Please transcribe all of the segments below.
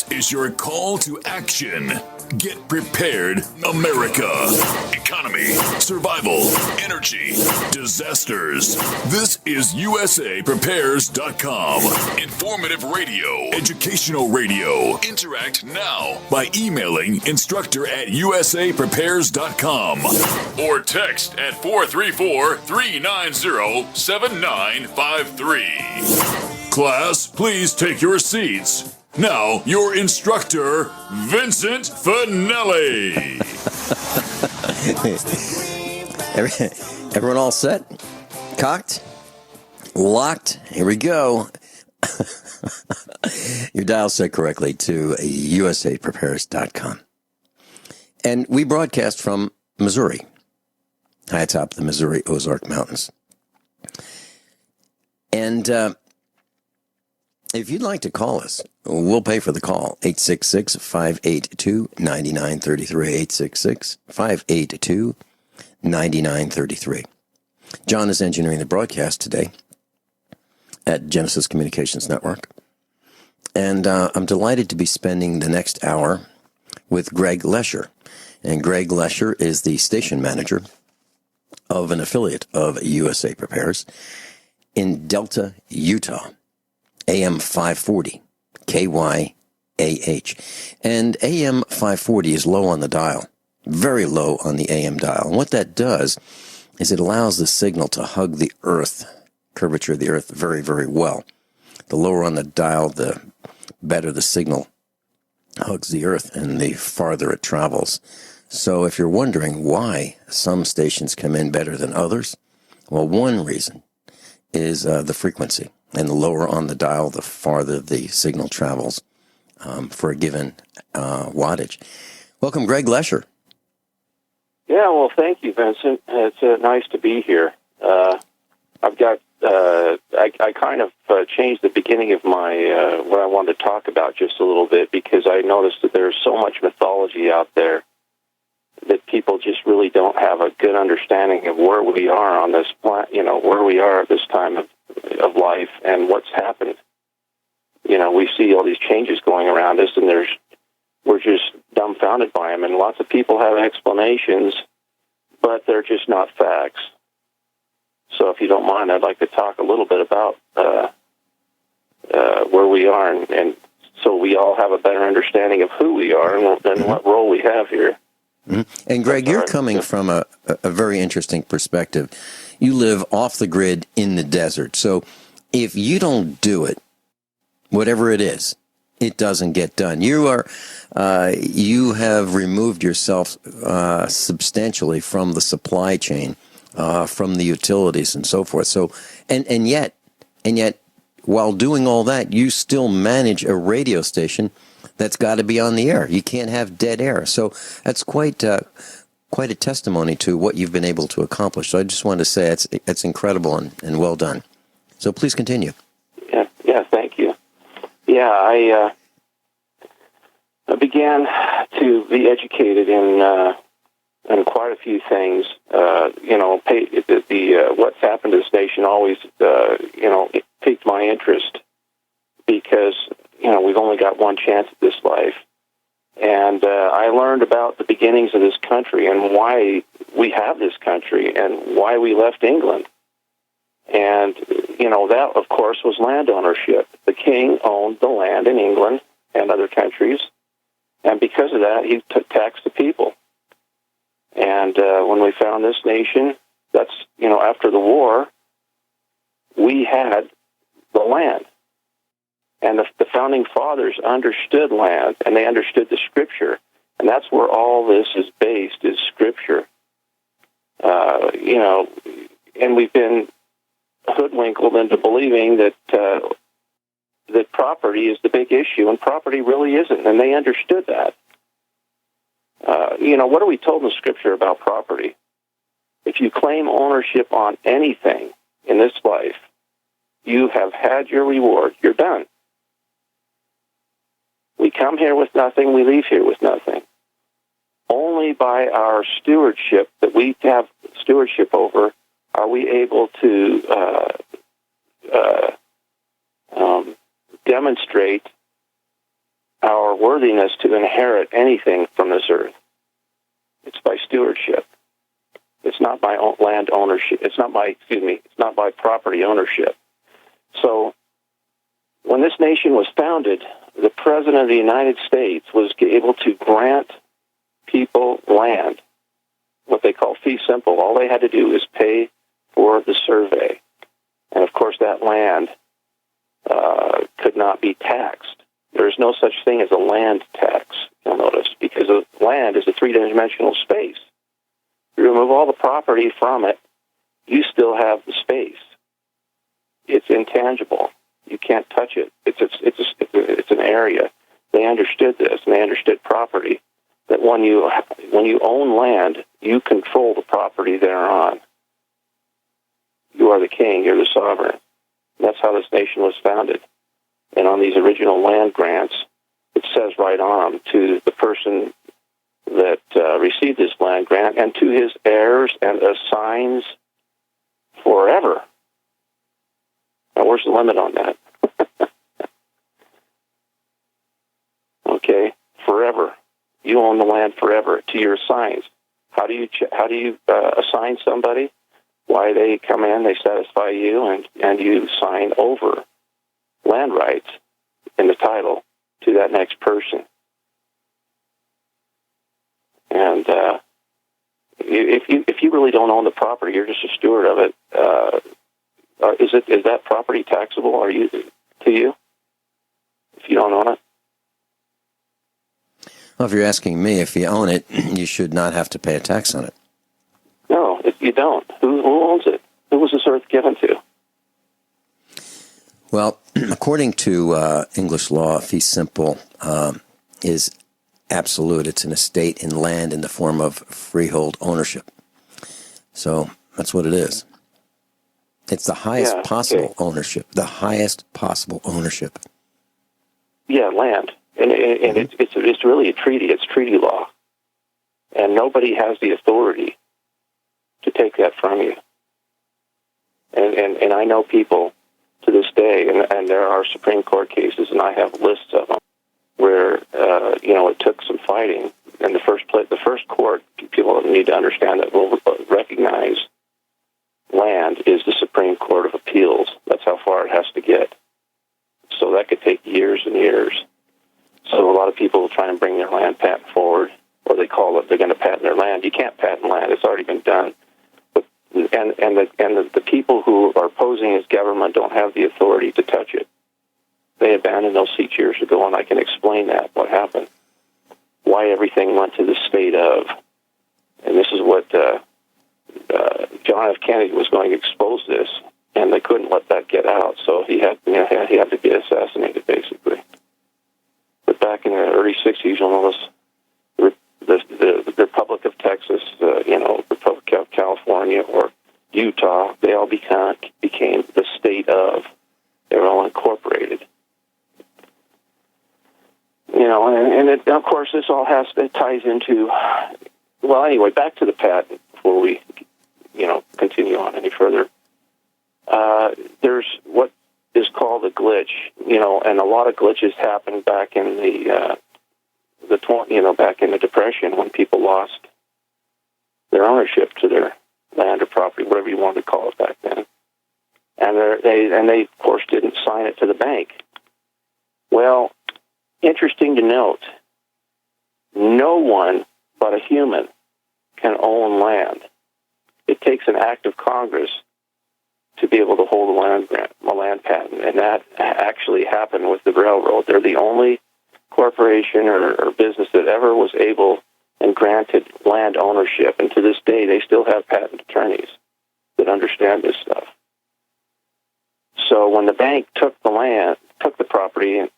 This is your call to action. Get prepared, America. Economy, survival, energy, disasters. This is USAPrepares.com. Informative radio, educational radio. Interact now by emailing instructor@USAPrepares.com or text at 434-390-7953. Class, please take your seats. Now, your instructor, Vincent Finelli. Everyone all set? Cocked? Locked? Here we go. Your dial set correctly to USAPrepares.com. And we broadcast from Missouri, high atop the Missouri Ozark Mountains. And if you'd like to call us, we'll pay for the call. 866-582-9933. 866-582-9933. John is engineering the broadcast today at Genesis Communications Network. And I'm delighted to be spending the next hour with Greg Lesher. And Greg Lesher is the station manager of an affiliate of USA Prepares in Delta, Utah. AM 540, KYAH. And AM 540 is low on the dial, very low on the AM dial. And what that does is it allows the signal to hug the earth, curvature of the earth, very, very well. The lower on the dial, the better the signal hugs the earth and the farther it travels. So if you're wondering why some stations come in better than others, well, one reason is the frequency. And the lower on the dial, the farther the signal travels for a given wattage. Welcome, Greg Lesher. Yeah, well, thank you, Vincent. It's nice to be here. I've got, I kind of changed the beginning of my, what I wanted to talk about just a little bit because I noticed that there's so much mythology out there that people just really don't have a good understanding of where we are on this planet, where we are at this time of life and what's happened. We see all these changes going around us, and we're just dumbfounded by them. And lots of people have explanations, but they're just not facts. So, if you don't mind, I'd like to talk a little bit about where we are, and so we all have a better understanding of who we are and what role we have here. Mm-hmm. And Greg, you're coming from a very interesting perspective. You live off the grid in the desert. So if you don't do it, whatever it is, it doesn't get done. You have removed yourself substantially from the supply chain, from the utilities and so forth. So, and yet, while doing all that, you still manage a radio station that's got to be on the air. You can't have dead air. So that's quite a testimony to what you've been able to accomplish. So I just wanted to say it's incredible and well done. So please continue. Yeah, thank you. Yeah, I began to be educated in quite a few things. What's happened to the station always, it piqued my interest because, we've only got one chance at this life. And I learned about the beginnings of this country and why we have this country and why we left England. And, that, of course, was land ownership. The king owned the land in England and other countries. And because of that, he taxed the people. And when we found this nation, that's, after the war, we had the land. And the founding fathers understood land, and they understood the Scripture. And that's where all this is based, is Scripture. And we've been hoodwinkled into believing that property is the big issue, and property really isn't, and they understood that. What are we told in the Scripture about property? If you claim ownership on anything in this life, you have had your reward. You're done. We come here with nothing, we leave here with nothing. Only by our stewardship that we have stewardship over are we able to demonstrate our worthiness to inherit anything from this earth. It's by stewardship. It's not by land ownership. It's not by property ownership. So when this nation was founded, the President of the United States was able to grant people land, what they call fee simple. All they had to do is pay for the survey. And of course, that land could not be taxed. There is no such thing as a land tax, you'll notice, because land is a three-dimensional space. You remove all the property from it, you still have the space. It's intangible. You can't touch it. It's an area. They understood this, and they understood property. That when you own land, you control the property thereon. You are the king. You're the sovereign. And that's how this nation was founded. And on these original land grants, it says right on to the person that received this land grant and to his heirs and assigns forever. Now, where's the limit on that? Okay, forever. You own the land forever to your assigns. How do you assign somebody? Why, they come in, they satisfy you, and you sign over land rights in the title to that next person. And if you really don't own the property, you're just a steward of it. Is that property taxable? To you if you don't own it? Well, if you're asking me, if you own it, you should not have to pay a tax on it. No, you don't. Who owns it? Who was this earth given to? Well, according to English law, fee simple is absolute. It's an estate in land in the form of freehold ownership. So that's what it is. It's the highest possible ownership. The highest possible ownership. Yeah, land. And it's really a treaty. It's treaty law. And nobody has the authority to take that from you. And I know people to this day, and there are Supreme Court cases, and I have lists of them, where, it took some fighting. And the first court, people need to understand that will recognize land is the Supreme Court of Appeals. That's how far it has to get. So that could take years and years. So a lot of people try and bring their land patent forward, or they call it they're going to patent their land. You can't patent land; it's already been done. But the people who are posing as government don't have the authority to touch it. They abandoned those seats years ago, and I can explain that what happened, why everything went to the state of, and this is what John F. Kennedy was going to expose this, and they couldn't let that get out, so he had to be assassinated basically. But back in the early 60s, you'll notice the Republic of Texas, Republic of California, or Utah, they all became the state of. They were all incorporated. Of course, this all ties into. Well, anyway, back to the patent before we, continue on any further. There's what is called a glitch, and a lot of glitches happened back in back in the Depression when people lost their ownership to their land or property, whatever you wanted to call it back then, and they of course didn't sign it to the bank. Well, interesting to note, no one but a human can own land. It takes an act of Congress to be able to hold a land patent, and that actually happened with the railroad. They're the only corporation or business that ever was able and granted land ownership, and to this day they still have patent attorneys that understand this stuff. So when the bank took the property,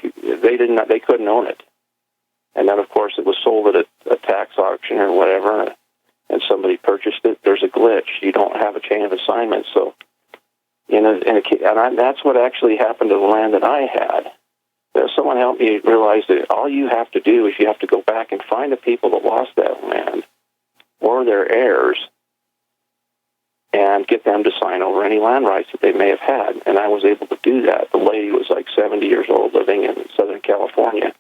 they couldn't own it, and then of course it was sold at a tax auction or whatever, and somebody purchased it. There's a glitch. You don't have a chain of assignment. So, that's what actually happened to the land that I had. Someone helped me realize that all you have to do is you have to go back and find the people that lost that land or their heirs and get them to sign over any land rights that they may have had. And I was able to do that. The lady was like 70 years old, living in Southern California.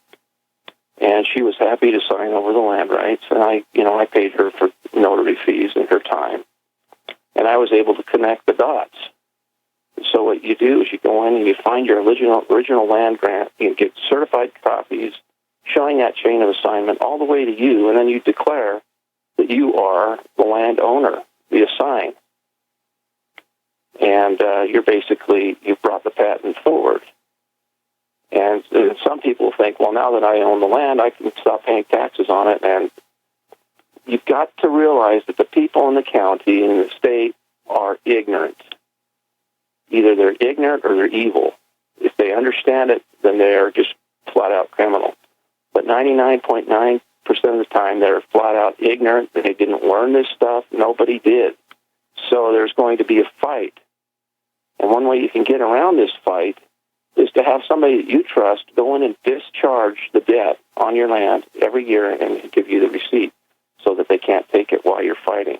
And she was happy to sign over the land rights, and I paid her for notary fees and her time. And I was able to connect the dots. So what you do is you go in and you find your original land grant, you get certified copies showing that chain of assignment all the way to you, and then you declare that you are the landowner, the assigned. And you've brought the patent forward. And some people think, well, now that I own the land, I can stop paying taxes on it. And you've got to realize that the people in the county and the state are ignorant. Either they're ignorant or they're evil. If they understand it, then they are just flat-out criminal. But 99.9% of the time, they're flat-out ignorant. They didn't learn this stuff. Nobody did. So there's going to be a fight. And one way you can get around this fight is to have somebody that you trust go in and discharge the debt on your land every year and give you the receipt so that they can't take it while you're fighting.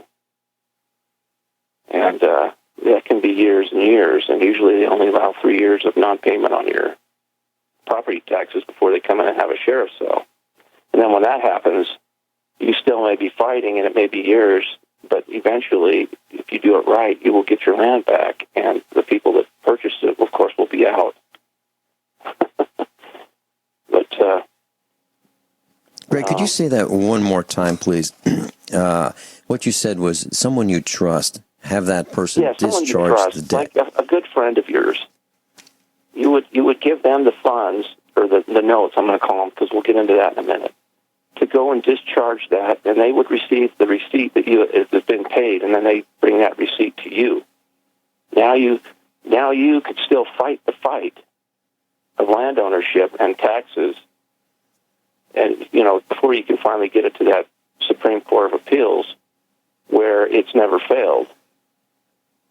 And that can be years and years, and usually they only allow 3 years of non-payment on your property taxes before they come in and have a sheriff's sale. And then when that happens, you still may be fighting, and it may be years, but eventually, if you do it right, you will get your land back, and the people that purchased it, of course, will be out. But Greg, could you say that one more time, please? What you said was someone you trust, have that person discharge the debt. Like a good friend of yours. You would give them the funds, or the notes, I'm going to call them, because we'll get into that in a minute, to go and discharge that, and they would receive the receipt that has been paid, and then they bring that receipt to you. Now you could still fight the fight of land ownership and taxes, and before you can finally get it to that Supreme Court of Appeals, where it's never failed,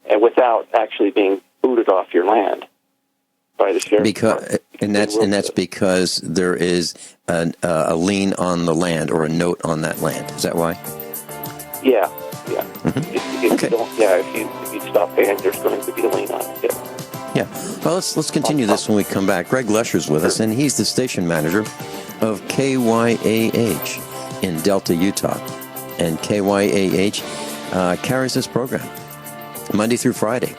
and without actually being booted off your land by the sheriff. That's because there is a lien on the land or a note on that land. Is that why? Yeah. Mm-hmm. If you stop paying, there's going to be a lien on it. Yeah. Well, let's continue this when we come back. Greg Lesher's with us, and he's the station manager of KYAH in Delta, Utah. And KYAH carries this program Monday through Friday,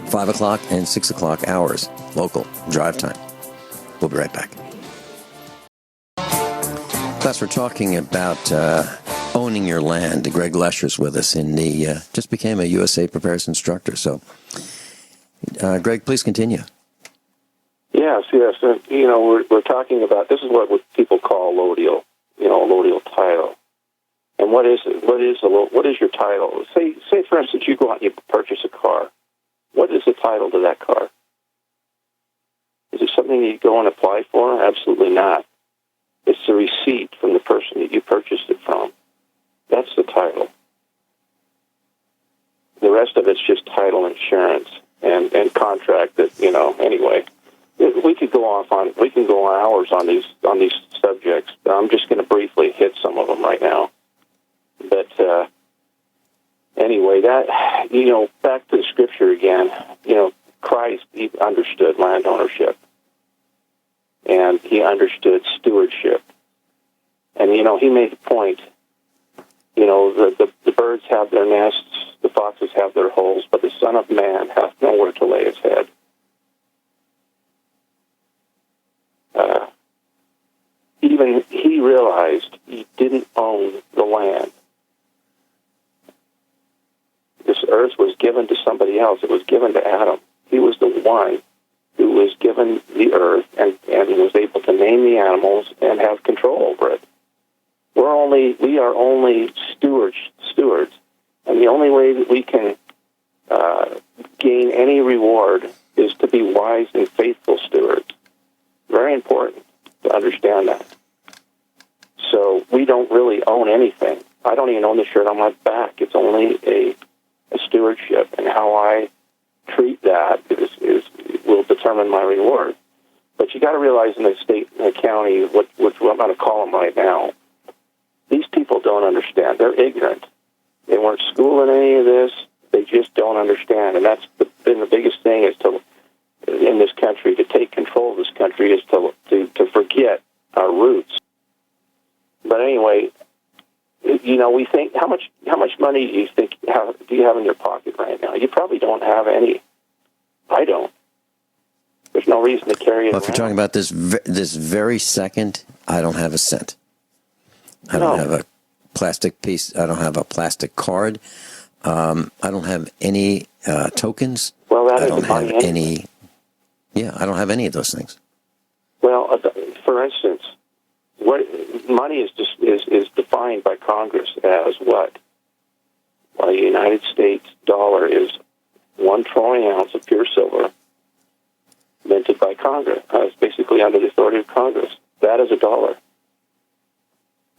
5 o'clock and 6 o'clock hours, local drive time. We'll be right back. Class, we're talking about owning your land. Greg Lesher's with us, and he just became a USA Prepares instructor. So, Greg, please continue. Yes. We're talking about, this is what people call allodial, allodial title. And what is it? What is your title? Say, for instance, you go out and you purchase a car. What is the title to that car? Is it something that you go and apply for? Absolutely not. It's the receipt from the person that you purchased it from. That's the title. The rest of it's just title insurance and contract that, anyway. We could go hours on these subjects. I'm just going to briefly hit some of them right now. But anyway, that, back to the scripture again, Christ, he understood land ownership, and he understood stewardship. And, he made the point, the birds have their nests, the foxes have their holes, but the Son of Man hath nowhere to lay his head. Even he realized he didn't own the land. This earth was given to somebody else. It was given to Adam. He was the one who was given the earth and was able to name the animals and have control over it. We are only stewards, and the only way that we can gain any reward is to be wise and faithful stewards. Very important to understand that. So we don't really own anything. I don't even own the shirt on my back. It's only a stewardship, and how I treat that will determine my reward. But you got to realize in the state and the county, what I'm going to call them right now, these people don't understand. They're ignorant. They weren't schooling any of this. They just don't understand, and that's been the biggest thing in this country, to take control of this country, is to forget our roots. But anyway, we think, how much money do you have in your pocket right now? You probably don't have any. I don't. There's no reason to carry it. Well, if you're talking about this very second, I don't have a cent. I don't have a plastic piece. I don't have a plastic card. I don't have any tokens. Well, I don't have any. Yeah, I don't have any of those things. Well, for instance, what money is defined by Congress as what? Well, the United States dollar is 1 troy ounce of pure silver minted by Congress. It's basically under the authority of Congress. That is a dollar.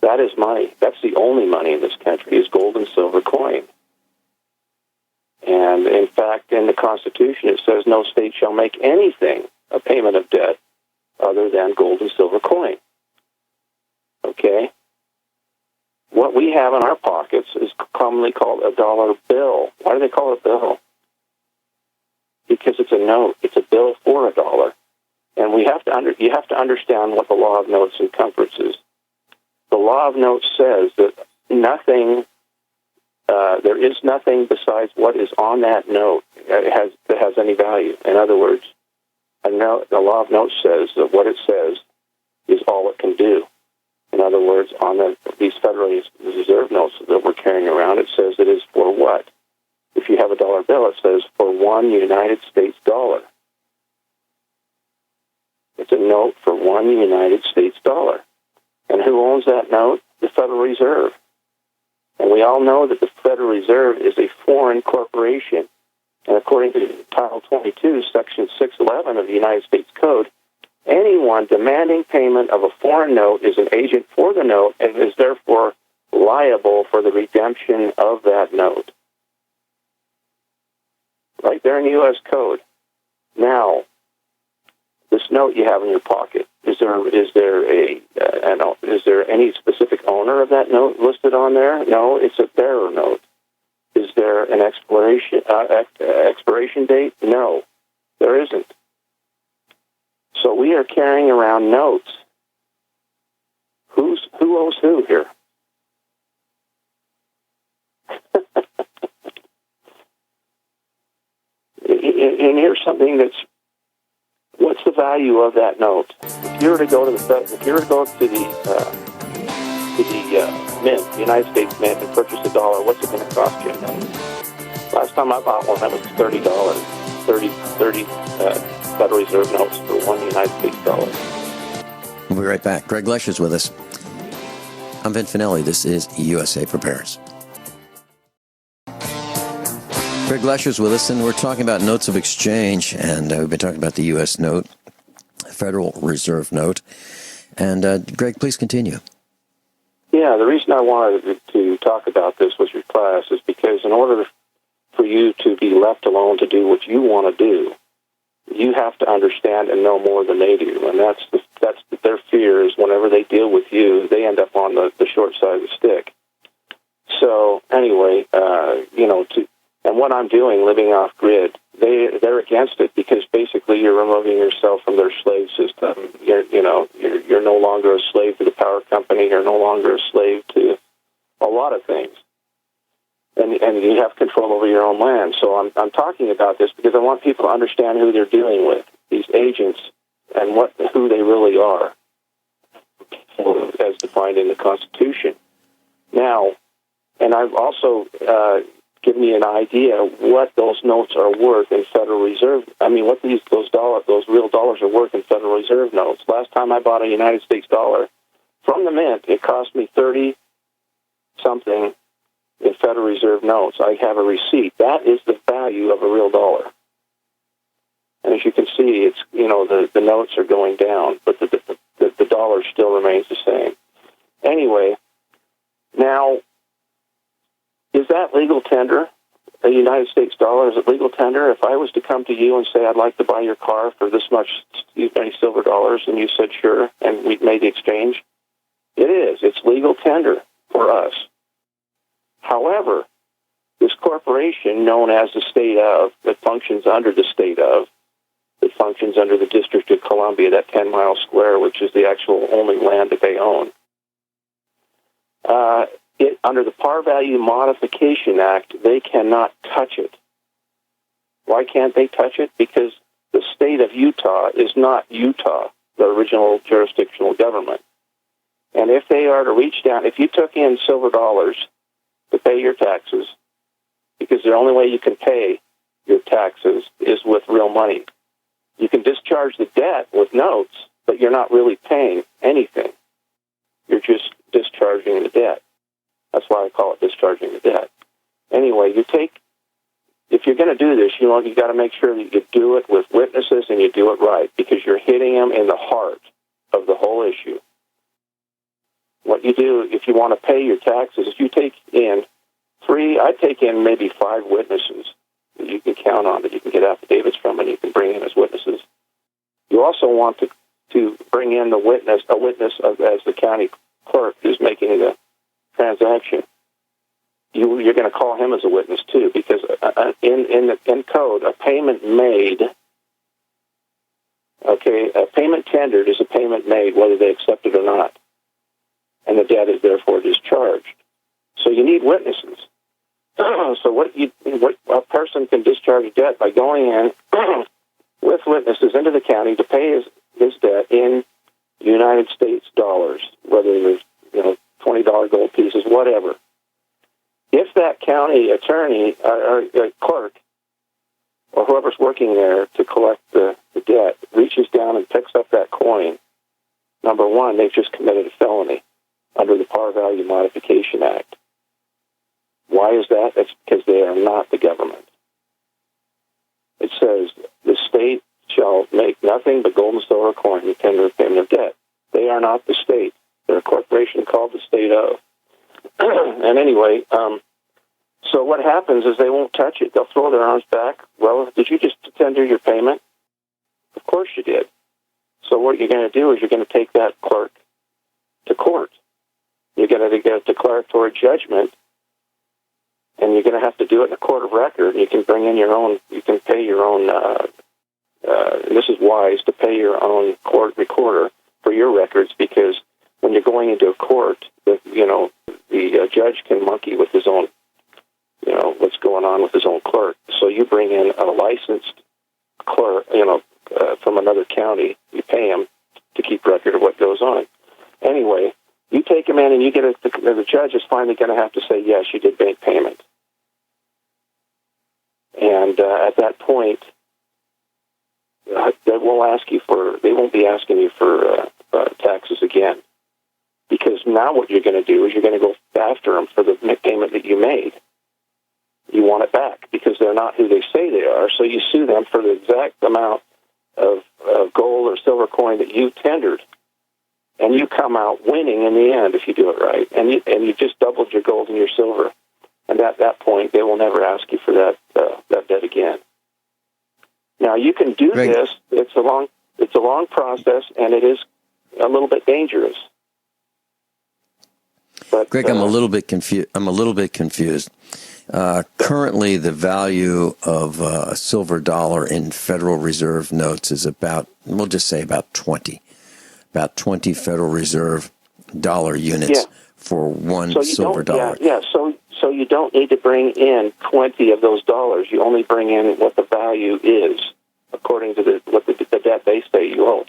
That is money. That's the only money in this country, is gold and silver coin. And in fact, in the Constitution, it says no state shall make anything a payment of debt other than gold and silver coin. Okay? What we have in our pockets is commonly called a dollar bill. Why do they call it a bill? Because it's a note. It's a bill for a dollar. And you have to understand what the law of notes encompasses. The law of notes says that there is nothing besides what is on that note that has any value. In other words, the law of notes says that what it says is all it can do. In other words, on these Federal Reserve notes that we're carrying around, it says it is for what? If you have a dollar bill, it says for 1 United States dollar. It's a note for 1 United States dollar. And who owns that note? The Federal Reserve. And we all know that the Federal Reserve is a foreign corporation. And according to Title 22, Section 611 of the United States Code, anyone demanding payment of a foreign note is an agent for the note and is therefore liable for the redemption of that note. Right there in the U.S. Code. Now, this note you have in your pocket, is there any specific owner of that note listed on there? No, it's a bearer note. Is there an expiration date? No, there isn't. So we are carrying around notes. Who owes who here? And here's something what's the value of that note? If you were to go to the Mint, the United States Mint, and purchase $1, what's it going to cost you? Last time I bought one, that was $30. 30 Federal Reserve notes for 1 United States dollar. We'll be right back. Greg Lesher's with us. I'm Vin Finelli. This is USA Prepares. Greg Lesher's with us, and we're talking about notes of exchange, and we've been talking about the U.S. note, Federal Reserve note. And Greg, please continue. Yeah, the reason I wanted to talk about this with your class is because in order for you to be left alone to do what you want to do, you have to understand and know more than they do. And that's their fear is whenever they deal with you, they end up on the short side of the stick. So anyway, and what I'm doing, living off grid, they're against it because basically you're removing yourself from their slave system. You're no longer a slave to the power company. You're no longer a slave to a lot of things, and you have control over your own land. So I'm talking about this because I want people to understand who they're dealing with, these agents, and who they really are, as defined in the Constitution. Now, and I've also given you an idea what those notes are worth in Federal Reserve. I mean, what those real dollars are worth in Federal Reserve notes. Last time I bought a United States dollar from the Mint, it cost me $30-something in Federal Reserve notes. I have a receipt. That is the value of a real dollar. And as you can see, it's the notes are going down, but the dollar still remains the same. Anyway, now, is that legal tender? A United States dollar, is it legal tender? If I was to come to you and say, I'd like to buy your car for this much many silver dollars, and you said sure, and we made the exchange, it is. It's legal tender for us. However, this corporation known as the state of, that functions under the state of, that functions under the District of Columbia, that 10-mile square, which is the actual only land that they own. Under the Par Value Modification Act, they cannot touch it. Why can't they touch it? Because the state of Utah is not Utah, the original jurisdictional government. And if they are to reach down, if you took in silver dollars to pay your taxes, because the only way you can pay your taxes is with real money. You can discharge the debt with notes, but you're not really paying anything. You're just discharging the debt. That's why I call it discharging the debt. Anyway, if you're going to do this, you got to make sure that you do it with witnesses and you do it right, because you're hitting them in the heart of the whole issue. What you do, if you want to pay your taxes, if you take in I'd take in maybe 5 witnesses that you can count on, that you can get affidavits from and you can bring in as witnesses. You also want to bring in a witness as the county clerk who's making the transaction. You're going to call him as a witness too, because in code, a payment made, a payment tendered is a payment made whether they accept it or not, and the debt is therefore discharged. So you need witnesses. So a person can discharge a debt by going in with witnesses into the county to pay his debt in United States dollars, whether there's $20 gold pieces, whatever. If that county attorney or clerk or whoever's working there to collect the debt reaches down and picks up that coin, number one, they've just committed a felony under the Par Value Modification Act. Why is that? That's because they are not the government. It says the state shall make nothing but gold and silver coin in tender of payment of debt. They are not the state. They're a corporation called the state of. And anyway, so what happens is they won't touch it. They'll throw their arms back. Well, did you just tender your payment? Of course you did. So what you're going to do is you're going to take that clerk to court. You're going to get a declaratory judgment, and you're going to have to do it in a court of record. You can bring in your own, you can pay your own, this is wise, to pay your own court recorder for your records, because when you're going into a court, the judge can monkey with his own, what's going on with his own clerk. So you bring in a licensed clerk, from another county. You pay him to keep record of what goes on. Anyway, you take him in and you get the judge is finally going to have to say, yes, you did make payment. And at that point, they won't be asking you for taxes again. Because now what you're going to do is you're going to go after them for the payment that you made. You want it back because they're not who they say they are. So you sue them for the exact amount of gold or silver coin that you tendered. And you come out winning in the end if you do it right. And you just doubled your gold and your silver. And at that point, they will never ask you for that debt again. Now, you can do this. It's a long process, and it is a little bit dangerous. But, Greg, I'm a little bit confused. Currently, the value of a silver dollar in Federal Reserve notes is about 20 Federal Reserve dollar units for one silver dollar. So you don't need to bring in 20 of those dollars. You only bring in what the value is, according to the debt they say you owe.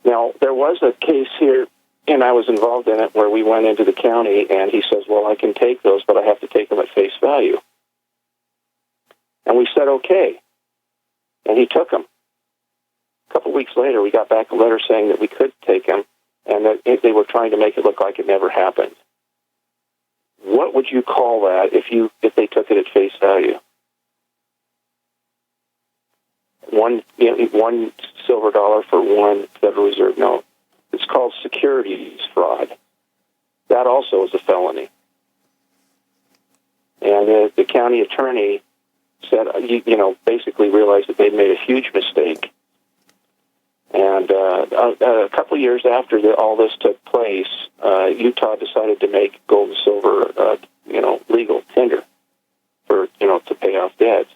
Now, there was a case here, and I was involved in it, where we went into the county, and he says, well, I can take those, but I have to take them at face value. And we said, okay. And he took them. A couple of weeks later, we got back a letter saying that we could take them, and that they were trying to make it look like it never happened. What would you call that if they took it at face value? One silver dollar for one Federal Reserve note. It's called securities fraud. That also is a felony. And the county attorney said, basically realized that they'd made a huge mistake. And a couple of years after all this took place, Utah decided to make gold and silver, legal tender for, to pay off debts.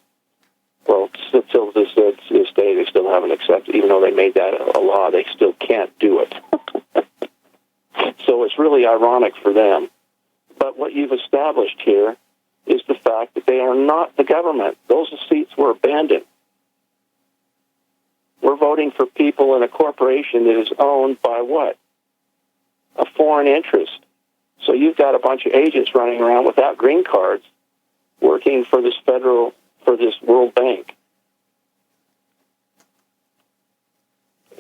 Well, till this day, they still haven't accepted, even though they made that a law, they still can't do it. So it's really ironic for them. But what you've established here is the fact that they are not the government. Those seats were abandoned. We're voting for people in a corporation that is owned by what? A foreign interest. So you've got a bunch of agents running around without green cards working for this World Bank.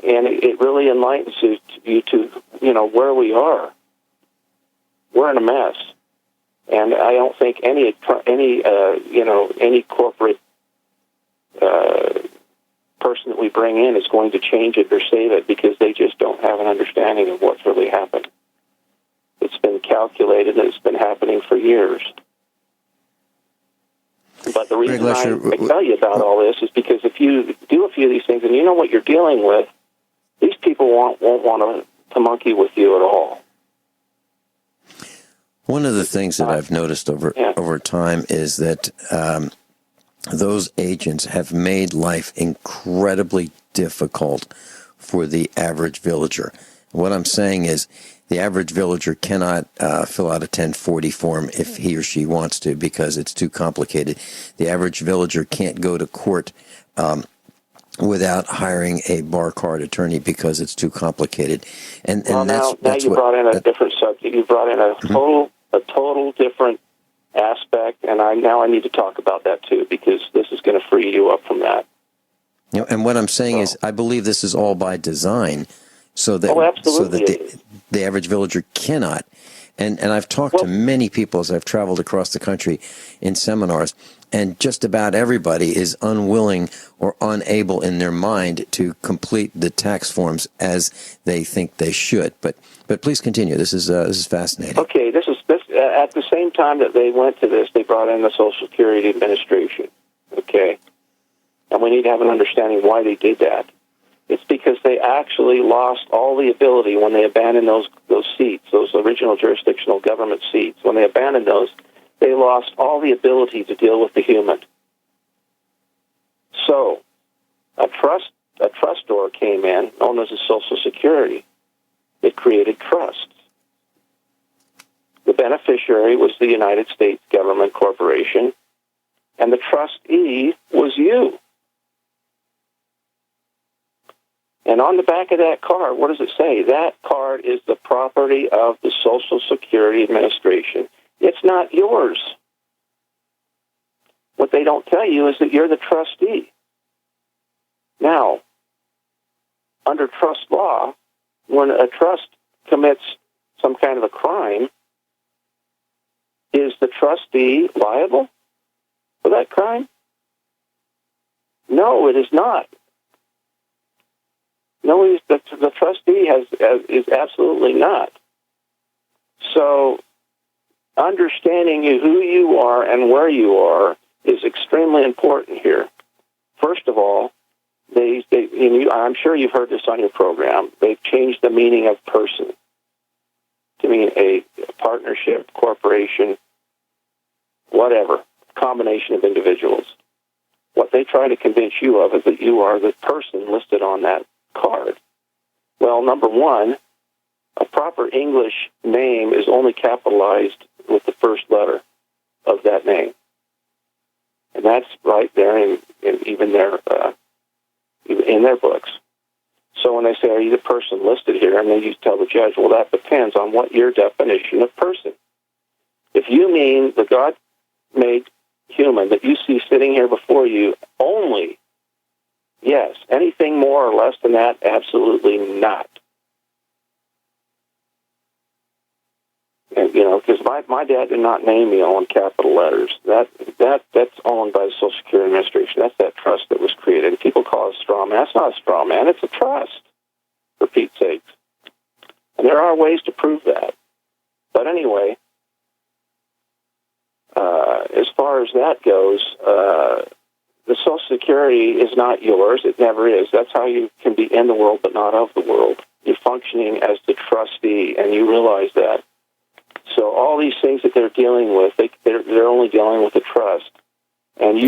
And it really enlightens you to, where we are. We're in a mess. And I don't think any corporate person that we bring in is going to change it or save it, because they just don't have an understanding of what's really happened. It's been calculated, and it's been happening for years. But the reason I tell you about all this is because if you do a few of these things and you know what you're dealing with, these people won't want to monkey with you at all. One of the things that I've noticed over time is that those agents have made life incredibly difficult for the average villager. What I'm saying is the average villager cannot fill out a 1040 form if he or she wants to, because it's too complicated. The average villager can't go to court without hiring a bar card attorney because it's too complicated. And now you brought in a different subject. You brought in a total different aspect, and I need to talk about that too, because this is going to free you up from that. And what I'm saying is, I believe this is all by design, so that the average villager cannot. And I've talked to many people as I've traveled across the country in seminars, and just about everybody is unwilling or unable in their mind to complete the tax forms as they think they should. But please continue. This is fascinating. Okay, this at the same time that they went to this, they brought in the Social Security Administration. Okay, and we need to have an understanding why they did that. It's because they actually lost all the ability when they abandoned those seats, those original jurisdictional government seats. When they abandoned those, they lost all the ability to deal with the human. So, a trustor came in, known as a Social Security. It created trusts. The beneficiary was the United States government corporation, and the trustee was you. And on the back of that card, what does it say? That card is the property of the Social Security Administration. It's not yours. What they don't tell you is that you're the trustee. Now, under trust law, when a trust commits some kind of a crime, is the trustee liable for that crime? No, it is not. No, the trustee is absolutely not. So, understanding who you are and where you are is extremely important here. First of all, I'm sure you've heard this on your program. They've changed the meaning of person to mean a partnership, corporation, whatever, combination of individuals. What they try to convince you of is that you are the person listed on that card. Well, number one, a proper English name is only capitalized with the first letter of that name. And that's right there in their books. So when they say, are you the person listed here? And then you tell the judge, well, that depends on what your definition of person. If you mean the God-made human that you see sitting here before you only, yes. Anything more or less than that, absolutely not. And, because my dad did not name me all in capital letters. That's owned by the Social Security Administration. That's that trust that was created. And people call it a straw man. That's not a straw man. It's a trust, for Pete's sakes. And there are ways to prove that. But anyway, as far as that goes, the Social Security is not yours. It never is. That's how you can be in the world but not of the world. You're functioning as the trustee, and you realize that. So all these things that they're dealing with, they're only dealing with the trust. And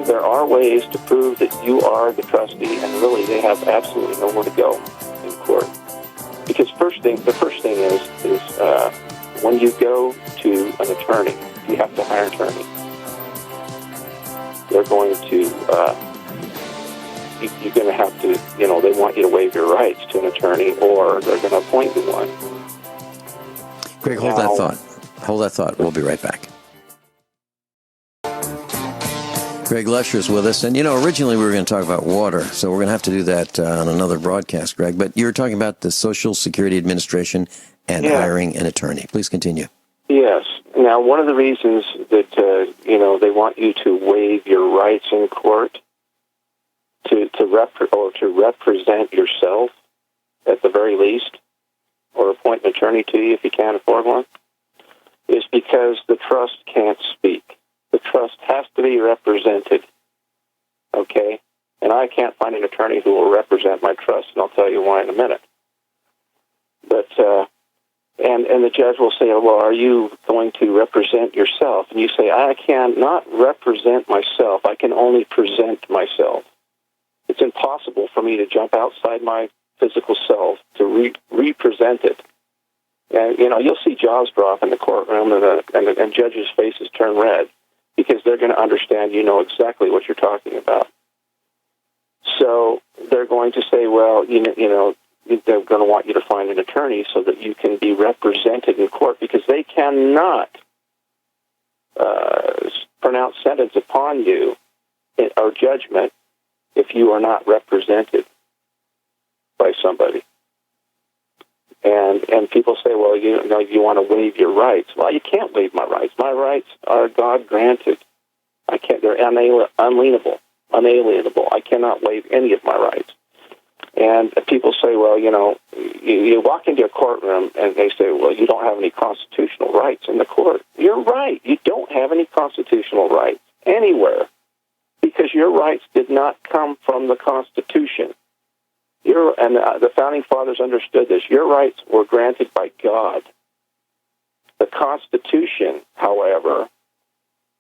there are ways to prove that you are the trustee, and really they have absolutely nowhere to go in court. Because the first thing is when you go to an attorney, you have to hire an attorney. They're going to, you're going to have to, they want you to waive your rights to an attorney, or they're going to appoint you one. Greg, hold that thought. Hold that thought. We'll be right back. Greg Lesher is with us. And, originally we were going to talk about water, so we're going to have to do that on another broadcast, Greg. But you were talking about the Social Security Administration and hiring an attorney. Please continue. Yes. Now, one of the reasons that, they want you to waive your rights in court to represent yourself at the very least, or appoint an attorney to you if you can't afford one, is because the trust can't speak. The trust has to be represented, okay? And I can't find an attorney who will represent my trust, and I'll tell you why in a minute. But, and the judge will say, well, are you going to represent yourself? And you say, I cannot represent myself. I can only present myself. It's impossible for me to jump outside my physical self to represent it. And, you'll see jaws drop in the courtroom, and judges' faces turn red, because they're going to understand exactly what you're talking about. So they're going to say, well, they're going to want you to find an attorney so that you can be represented in court, because they cannot pronounce sentence upon you or judgment if you are not represented by somebody. And people say, well, you want to waive your rights. Well, you can't waive my rights. My rights are God-granted. I can't. They're unalienable. I cannot waive any of my rights. And people say, well, you walk into a courtroom and they say, well, you don't have any constitutional rights in the court. You're right. You don't have any constitutional rights anywhere, because your rights did not come from the Constitution. The Founding Fathers understood this. Your rights were granted by God. The Constitution, however,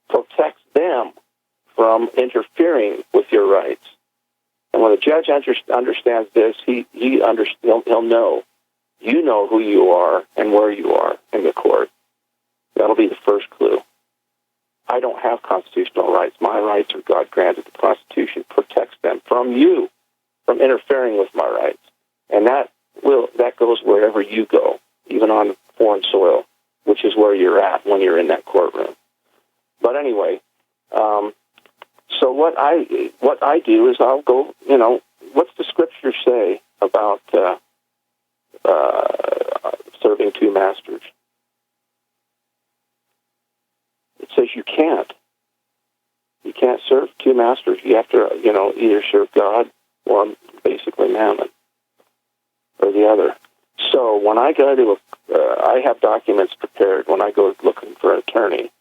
protects them from interfering with your rights. And when a judge understands this, he'll know. You know who you are and where you are in the court. That'll be the first clue. I don't have constitutional rights. My rights are God-granted. The Constitution protects them from you, from interfering with my rights. And that goes wherever you go, even on foreign soil, which is where you're at when you're in that courtroom. But anyway, so what I do is I'll go, what's the scripture say about serving two masters? It says you can't. You can't serve two masters. You have to, either serve God or basically mammon, or the other. So when I go to I have documents prepared when I go looking for an attorney.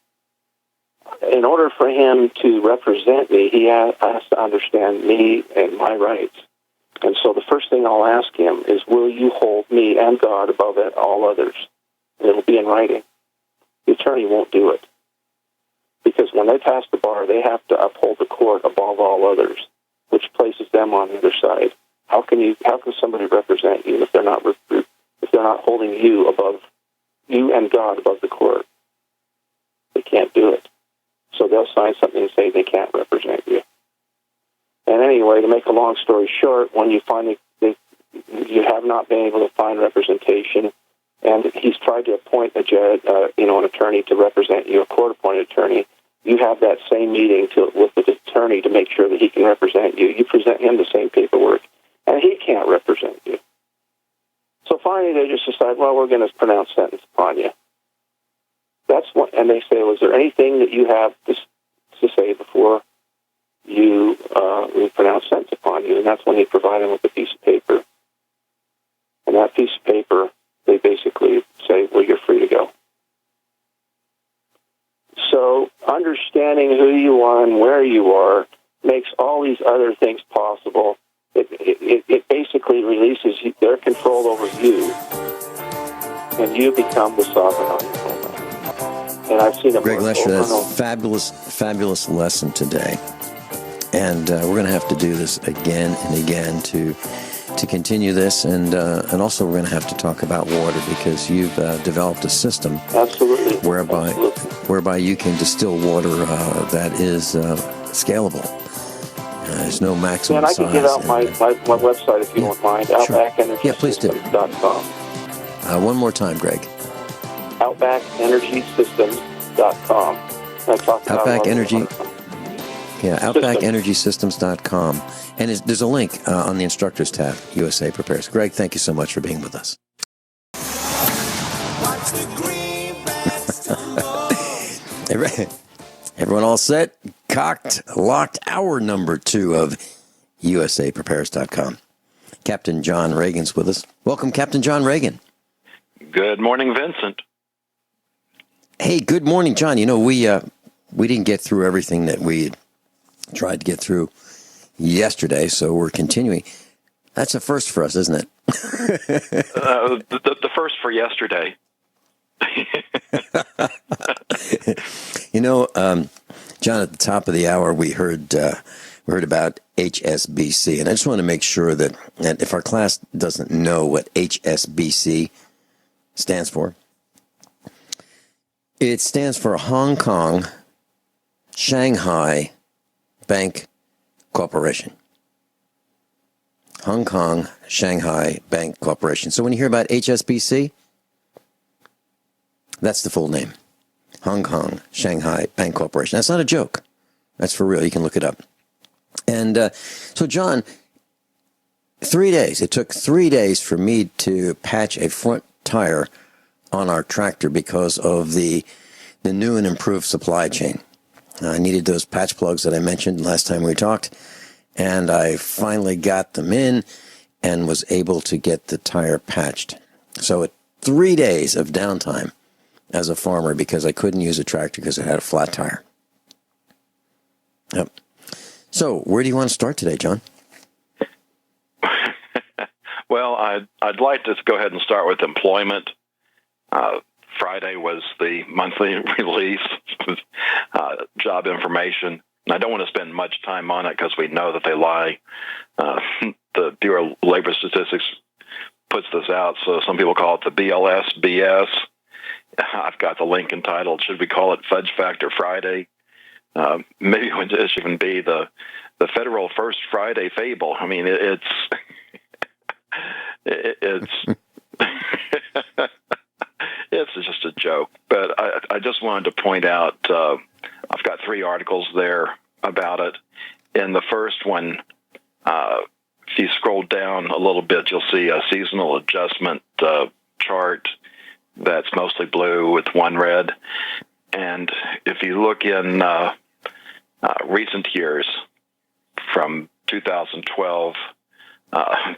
In order for him to represent me, he has to understand me and my rights. And so the first thing I'll ask him is, will you hold me and God above all others? And it'll be in writing. The attorney won't do it, because when they pass the bar, they have to uphold the court above all others, which places them on the other side. How can somebody represent you if they're not holding you and God above the court? They can't do it. So they'll sign something and say they can't represent you. And anyway, to make a long story short, when you finally you have not been able to find representation, and he's tried to appoint a judge, an attorney to represent you, a court-appointed attorney, you have that same meeting with the attorney to make sure that he can represent you. You present him the same paperwork, and he can't represent you. So finally, they just decide, well, we're going to pronounce sentence upon you. And they say, was there anything that you have to say before we pronounce sentence upon you? And that's when they provide him with a piece of paper. And that piece of paper, they basically say, well, you're free to go. So understanding who you are and where you are makes all these other things possible. It basically releases their control over you, and you become the sovereign on your own. and I've seen it Greg work Lesher, over that's and a over. fabulous lesson today. And we're going to have to do this again and again to continue this, and also we're going to have to talk about water, because you've developed a system Absolutely. whereby you can distill water that is scalable. There's no maximum And I size. can give out my website if you don't mind. Sure. Please do. OutbackEnergySystems.com. One more time, Greg. OutbackEnergySystems.com. Outback Energy. Yeah, OutbackEnergySystems.com. And there's a link on the Instructors tab, USA Prepares. Greg, thank you so much for being with us. Everyone all set? Cocked, locked, hour number 2 of USAPrepares.com. Captain John Regan's with us. Welcome, Captain John Regan. Good morning, Vincent. Hey, good morning, John. You know, we didn't get through everything that we tried to get through yesterday, so we're continuing. That's a first for us, isn't it? The first for yesterday. You know, John, at the top of the hour, we heard about HSBC, and I just want to make sure that if our class doesn't know what HSBC stands for, it stands for Hong Kong Shanghai Bank Corporation. Hong Kong Shanghai Bank Corporation. So when you hear about HSBC, that's the full name. Hong Kong Shanghai Bank Corporation. That's not a joke. That's for real. You can look it up. And so, John, 3 days. It took 3 days for me to patch a front tire on our tractor because of the new and improved supply chain. I needed those patch plugs that I mentioned last time we talked, and I finally got them in and was able to get the tire patched. So 3 days of downtime as a farmer because I couldn't use a tractor because it had a flat tire. Yep. So where do you want to start today, John? Well, I'd like to go ahead and start with employment. Friday was the monthly release, job information. And I don't want to spend much time on it because we know that they lie. The Bureau of Labor Statistics puts this out, so some people call it the BLS BS. I've got the link entitled, should we call it Fudge Factor Friday? Maybe it should even be the federal First Friday fable. I mean, it's it's just a joke. But I just wanted to point out, I've got 3 articles there about it. In the first one, if you scroll down a little bit, you'll see a seasonal adjustment chart that's mostly blue with one red. And if you look in recent years, from 2012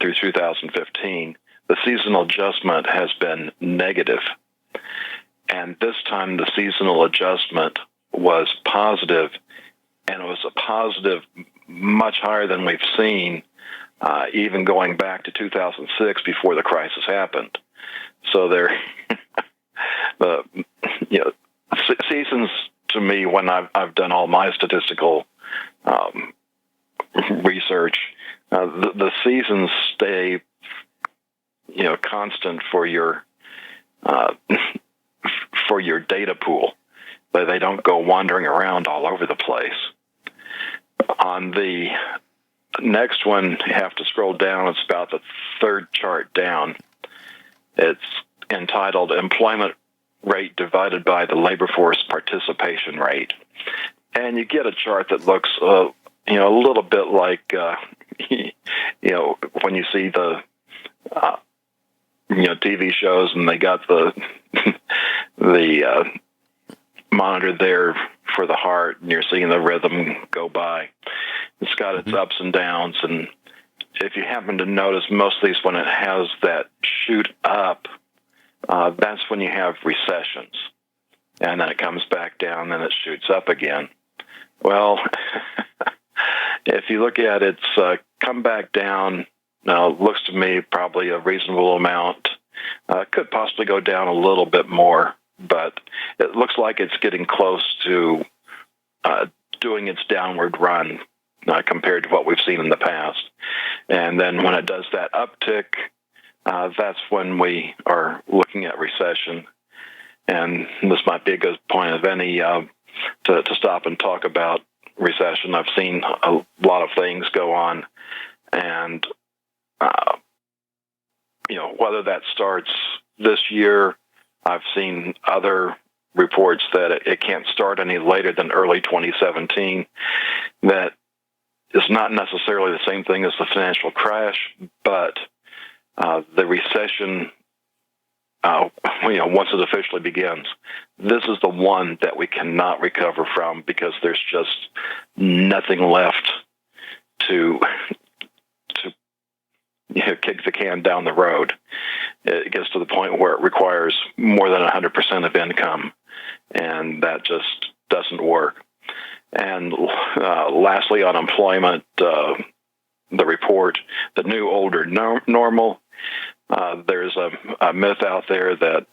through 2015, the seasonal adjustment has been negative. And this time the seasonal adjustment was positive, and it was a positive much higher than we've seen, even going back to 2006 before the crisis happened. So seasons, to me, when I've done all my statistical research, the seasons stay, constant for your data pool. They don't go wandering around all over the place. On the next one, you have to scroll down. It's about the third chart down. It's entitled Employment Rate Divided by the Labor Force Participation Rate. And you get a chart that looks, a little bit like, when you see the, TV shows and they got the monitor there for the heart, and you're seeing the rhythm go by. It's got its ups and downs, and if you happen to notice, most of these, when it has that shoot up, that's when you have recessions, and then it comes back down, then it shoots up again. Well, if you look at it, it's come back down. Now, looks to me probably a reasonable amount. Could possibly go down a little bit more, but it looks like it's getting close to doing its downward run compared to what we've seen in the past. And then when it does that uptick, that's when we are looking at recession. And this might be a good point of any to stop and talk about recession. I've seen a lot of things go on, and whether that starts this year, I've seen other reports that it can't start any later than early 2017. That is not necessarily the same thing as the financial crash, but the recession, once it officially begins, this is the one that we cannot recover from, because there's just nothing left to kick the can down the road. It gets to the point where it requires more than 100% of income, and that just doesn't work. And lastly, unemployment, the report, the new older normal. There's a myth out there that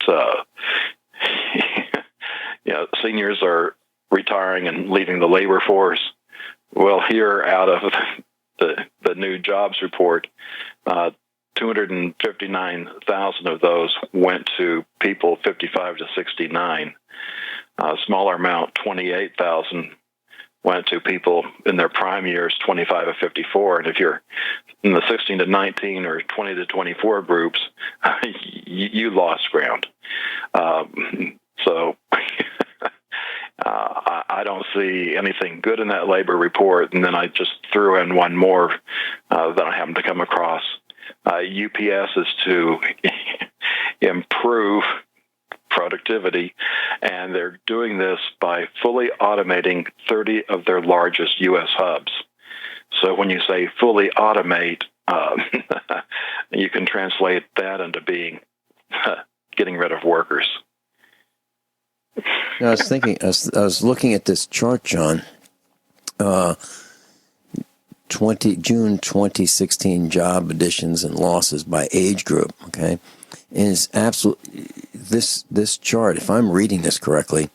seniors are retiring and leaving the labor force. Well, here out of the new jobs report, 259,000 of those went to people 55 to 69. A smaller amount, 28,000, went to people in their prime years, 25 to 54. And if you're in the 16 to 19 or 20 to 24 groups, you lost ground. So I don't see anything good in that labor report. And then I just threw in one more that I happened to come across. UPS is to improve productivity, and they're doing this by fully automating 30 of their largest U.S. hubs. So when you say fully automate, you can translate that into being getting rid of workers. I was thinking, I was looking at this chart, John. June 2016 job additions and losses by age group. Okay, and it's this chart, if I'm reading this correctly,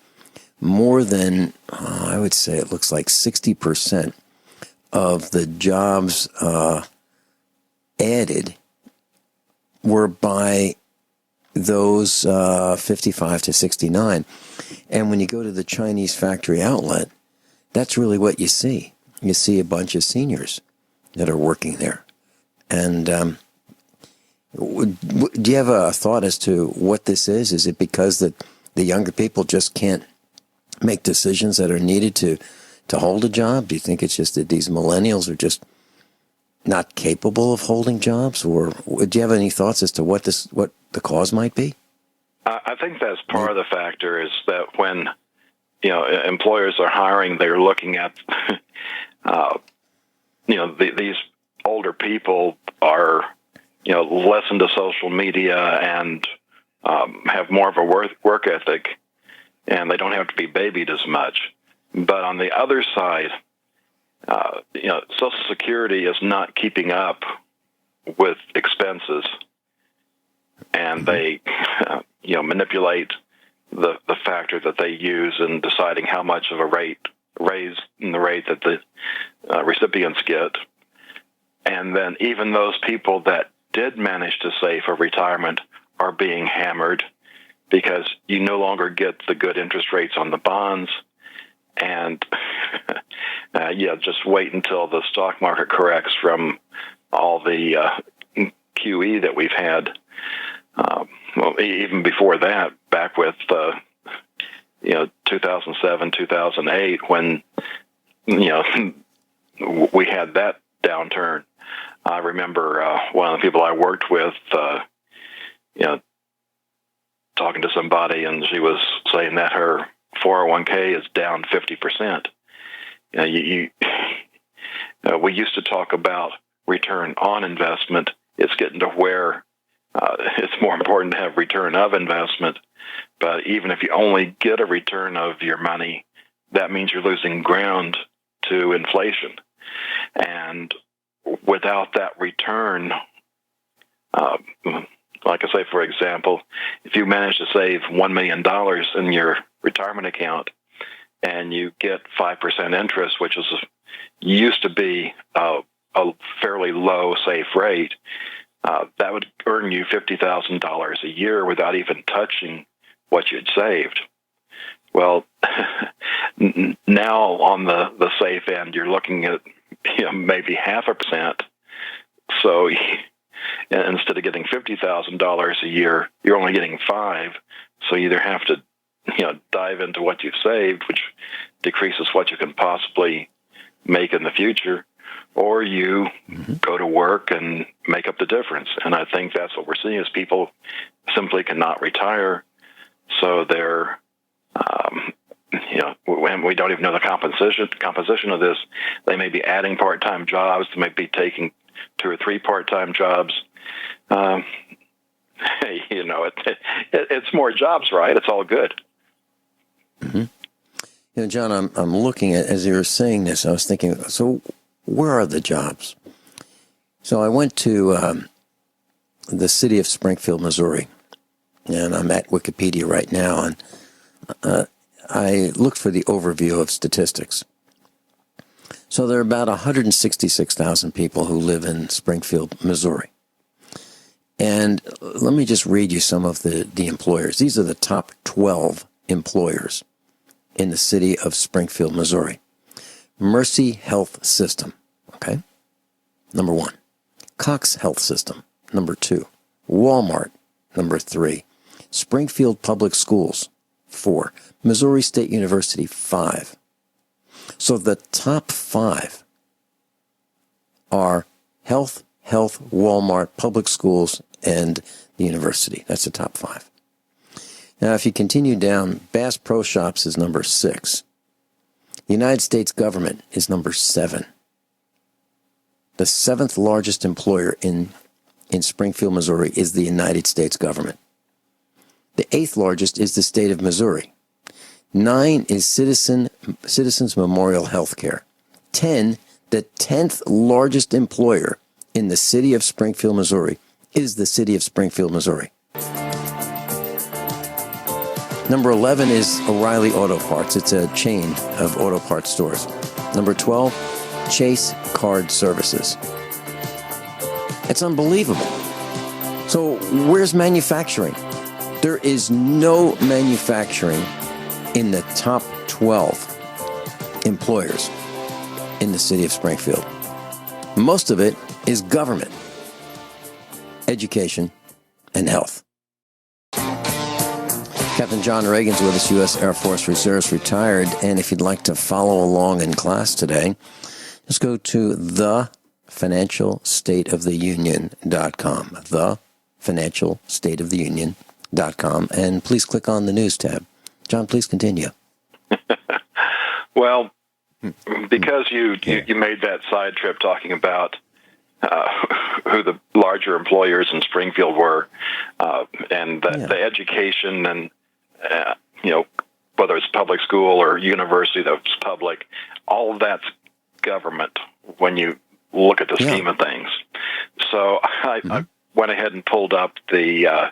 more than I would say it looks like 60% of the jobs added were by those 55 to 69. And when you go to the Chinese factory outlet, that's really what you see. You see a bunch of seniors that are working there. And do you have a thought as to what this is? Is it because the younger people just can't make decisions that are needed to hold a job? Do you think it's just that these millennials are just not capable of holding jobs? Or do you have any thoughts as to what the cause might be? I think that's part of the factor, is that when employers are hiring, they're looking at these older people are less into social media and have more of a work ethic, and they don't have to be babied as much. But on the other side, Social Security is not keeping up with expenses, and they manipulate the factor that they use in deciding how much of a raise in the rate that the recipients get. And then even those people that did manage to save for retirement are being hammered, because you no longer get the good interest rates on the bonds. And just wait until the stock market corrects from all the QE that we've had. Even before that, back with 2007, 2008, when we had that downturn. I remember one of the people I worked with, talking to somebody, and she was saying that her 401k is down 50%. We used to talk about return on investment. It's getting to where it's more important to have return of investment. But even if you only get a return of your money, that means you're losing ground to inflation. And without that return, like I say, for example, if you manage to save $1 million in your retirement account and you get 5% interest, which used to be a fairly low safe rate, that would earn you $50,000 a year without even touching what you'd saved. Well, now on the safe end, you're looking at maybe 0.5%. So instead of getting $50,000 a year, you're only getting $5,000. So you either have to dive into what you've saved, which decreases what you can possibly make in the future, or you go to work and make up the difference. And I think that's what we're seeing is people simply cannot retire. So they're, when we don't even know the composition of this, they may be adding part-time jobs. They may be taking 2 or 3 part-time jobs. It's more jobs, right? It's all good. Mm-hmm. John, I'm looking at, as you were saying this, I was thinking, so where are the jobs? So I went to the city of Springfield, Missouri, and I'm at Wikipedia right now, and I looked for the overview of statistics. So there are about 166,000 people who live in Springfield, Missouri. And let me just read you some of the employers. These are the top 12 employers in the city of Springfield, Missouri. Mercy Health System, okay? Number 1. Cox Health System, number 2. Walmart, number 3. Springfield Public Schools, 4. Missouri State University, 5. So the top 5 are health, Walmart, public schools, and the university. That's the top 5. Now, if you continue down, Bass Pro Shops is number 6. The United States government is number 7. The 7th largest employer in Springfield, Missouri is the United States government. The 8th largest is the state of Missouri. 9 is Citizens Memorial Healthcare. 10, the 10th largest employer in the city of Springfield, Missouri, is the city of Springfield, Missouri. Number 11 is O'Reilly Auto Parts. It's a chain of auto parts stores. Number 12, Chase Card Services. It's unbelievable. So where's manufacturing? There is no manufacturing in the top 12 employers in the city of Springfield. Most of it is government, education, and health. Captain John Regan's with us, U.S. Air Force Reserves, retired. And if you'd like to follow along in class today, just go to thefinancialstateoftheunion.com, thefinancialstateoftheunion.com, and please click on the news tab. John, please continue. Well, because you made that side trip talking about who the larger employers in Springfield were, and the education and, whether it's public school or university that's public, all of that's government when you look at the scheme of things. So I went ahead and pulled up the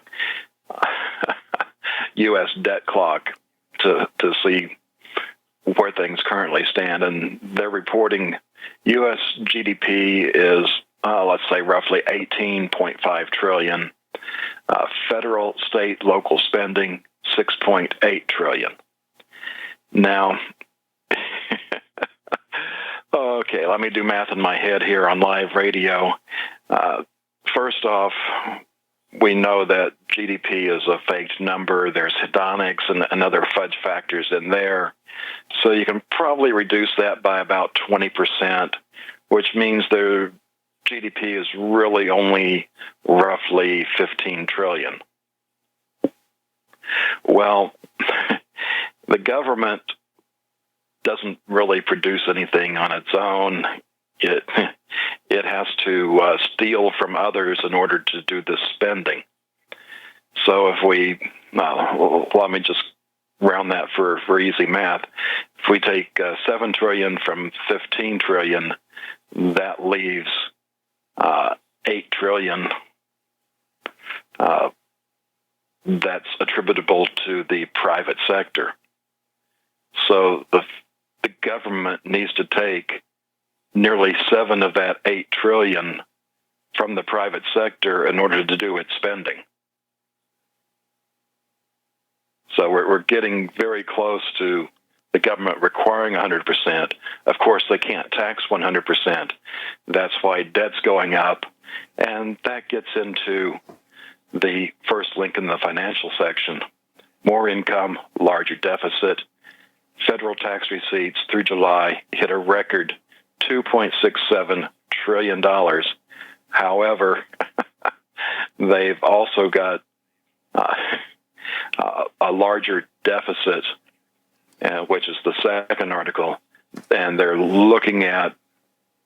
U.S. debt clock to see where things currently stand, and they're reporting U.S. GDP is, let's say, roughly $18.5 trillion. Federal, state, local spending, $6.8 trillion. Now, okay, let me do math in my head here on live radio. First off, we know that GDP is a faked number. There's hedonics and other fudge factors in there. So you can probably reduce that by about 20%, which means their GDP is really only roughly $15 trillion. Well, the government doesn't really produce anything on its own. It has to steal from others in order to do this spending. So if we, let me just round that for easy math. If we take $7 trillion from $15 trillion, that leaves $8 trillion that's attributable to the private sector. So the government needs to take nearly 7 of that $8 trillion from the private sector in order to do its spending. So we're getting very close to the government requiring 100%. Of course, they can't tax 100%. That's why debt's going up. And that gets into the first link in the financial section. More income, larger deficit. Federal tax receipts through July hit a record $2.67 trillion. However, they've also got a larger deficit, which is the second article, and they're looking at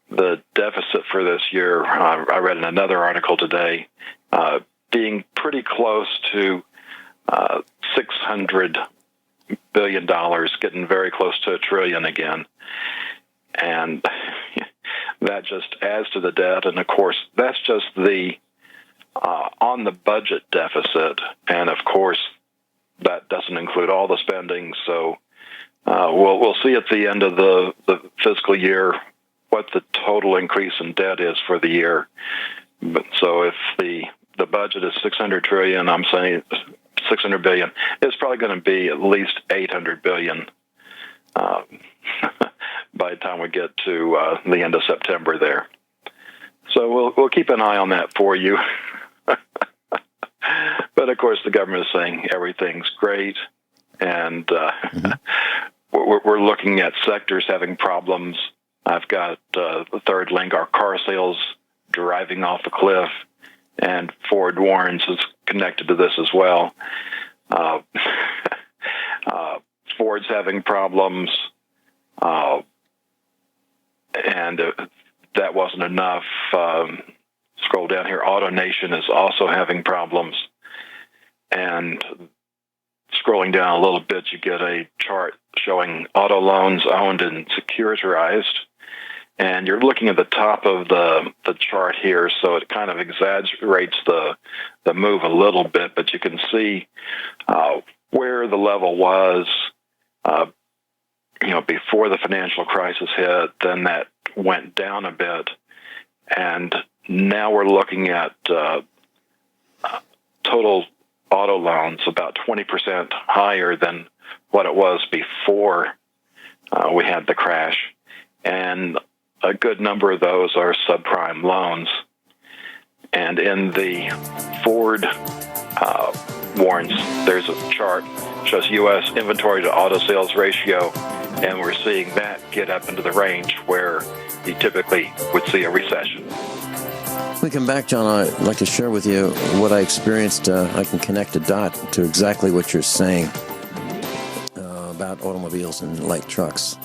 the deficit for this year. I read in another article today, being pretty close to $600 billion, getting very close to $1 trillion again. And that just adds to the debt. And of course, that's just the on the budget deficit. And of course, that doesn't include all the spending. So we'll see at the end of the fiscal year what the total increase in debt is for the year. But so if the budget is $600 trillion, I'm saying $600 billion, it's probably going to be at least $800 billion by the time we get to the end of September there. So we'll keep an eye on that for you. But of course, the government is saying everything's great, and we're looking at sectors having problems. I've got the third link, our car sales driving off a cliff, and Ford warns is connected to this as well. Ford's having problems, and that wasn't enough. Scroll down here, AutoNation is also having problems. And scrolling down a little bit, you get a chart showing auto loans owned and securitized. And you're looking at the top of the chart here, so it kind of exaggerates the move a little bit, but you can see where the level was before the financial crisis hit. Then that went down a bit, and now we're looking at total auto loans about 20% higher than what it was before we had the crash. And a good number of those are subprime loans. And in the Ford warrants, there's a chart that shows U.S. inventory to auto sales ratio, and we're seeing that get up into the range where you typically would see a recession. When we come back, John, I'd like to share with you what I experienced. I can connect a dot to exactly what you're saying about automobiles and light trucks.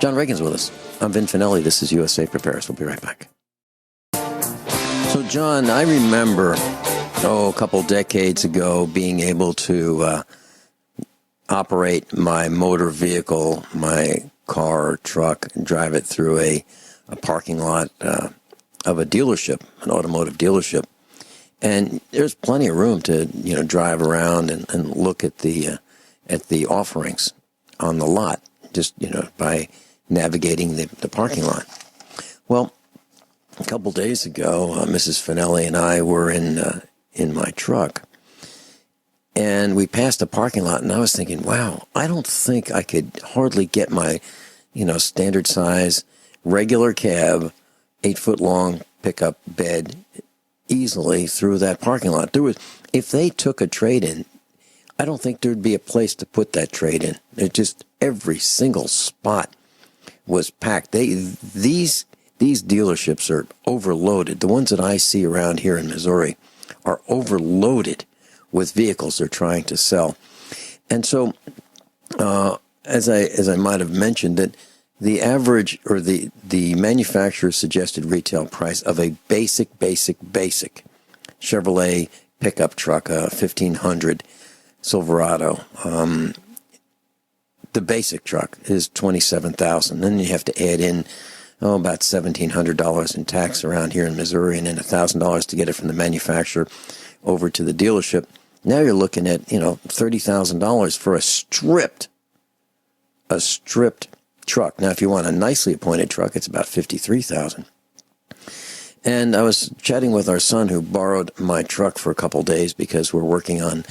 John Regan's with us. I'm Vin Finelli. This is USA Prepares. We'll be right back. So, John, I remember, a couple decades ago, being able to operate my motor vehicle, my car or truck, and drive it through a parking lot of a dealership, an automotive dealership. And there's plenty of room to, drive around and look at the offerings on the lot, just, by navigating the parking lot. Well, a couple days ago, Mrs. Finelli and I were in my truck, and we passed a parking lot, and I was thinking, wow, I don't think I could hardly get my, standard size, regular cab, 8-foot-long pickup bed easily through that parking lot. If they took a trade-in, I don't think there'd be a place to put that trade-in. It just, every single spot was packed. These dealerships are overloaded. The ones that I see around here in Missouri are overloaded with vehicles they're trying to sell. And so, as I might have mentioned, that the average or the manufacturer's suggested retail price of a basic Chevrolet pickup truck, a 1500 Silverado, the basic truck is $27,000. Then you have to add in about $1,700 in tax around here in Missouri, and then $1,000 to get it from the manufacturer over to the dealership. Now you're looking at, $30,000 for a stripped truck. Now, if you want a nicely appointed truck, it's about $53,000. And I was chatting with our son who borrowed my truck for a couple days because we're working on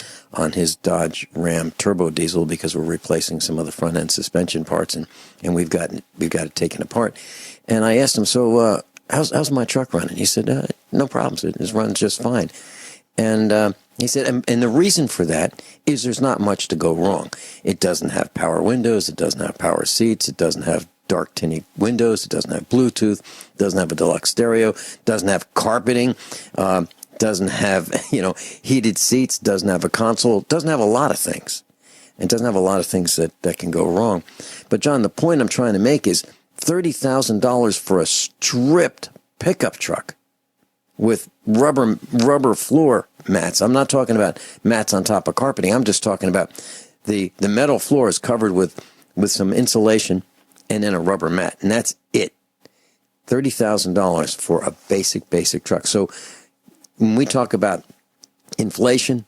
his Dodge Ram turbo diesel because we're replacing some of the front end suspension parts and we've got it taken apart. And I asked him, so how's my truck running? He said, no problems. It runs just fine. And he said, and the reason for that is there's not much to go wrong. It doesn't have power windows. It doesn't have power seats. It doesn't have dark tinted windows. It doesn't have Bluetooth. It doesn't have a deluxe stereo. Doesn't have carpeting. Doesn't have, heated seats. Doesn't have a console. Doesn't have a lot of things. It doesn't have a lot of things that can go wrong. But John, the point I'm trying to make is $30,000 for a stripped pickup truck with rubber floor mats. I'm not talking about mats on top of carpeting. I'm just talking about the metal floor is covered with some insulation and then a rubber mat, and that's it. $30,000 for a basic truck. So when we talk about inflation,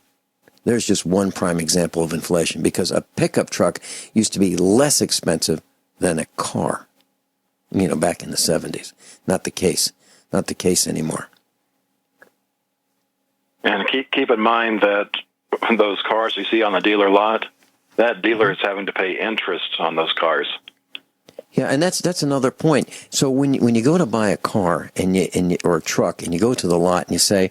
there's just one prime example of inflation because a pickup truck used to be less expensive than a car, back in the 70s. Not the case anymore. And keep in mind that those cars you see on the dealer lot, that dealer is having to pay interest on those cars. Yeah, and that's another point. So when you go to buy a car or a truck and you go to the lot and you say,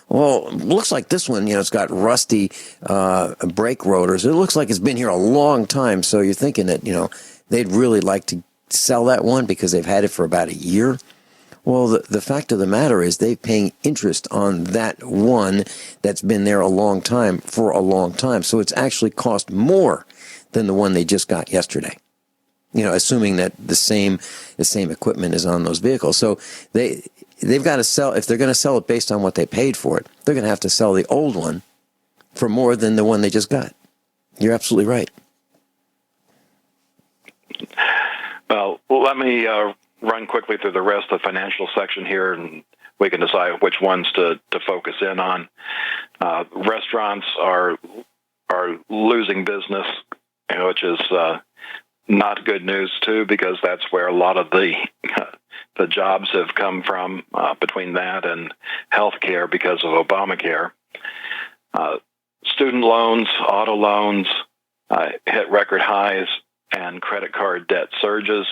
well, it looks like this one, it's got rusty brake rotors. It looks like it's been here a long time. So you're thinking that, they'd really like to sell that one because they've had it for about a year. Well, the fact of the matter is they're paying interest on that one that's been there a long time for a long time. So it's actually cost more than the one they just got yesterday. Assuming that the same equipment is on those vehicles. So they've got to sell, if they're going to sell it based on what they paid for it, they're going to have to sell the old one for more than the one they just got. You're absolutely right. Well, let me run quickly through the rest of the financial section here, and we can decide which ones to focus in on. Restaurants are losing business, which is not good news too, because that's where a lot of the jobs have come from, between that and healthcare because of Obamacare. Student loans, auto loans hit record highs, and credit card debt surges.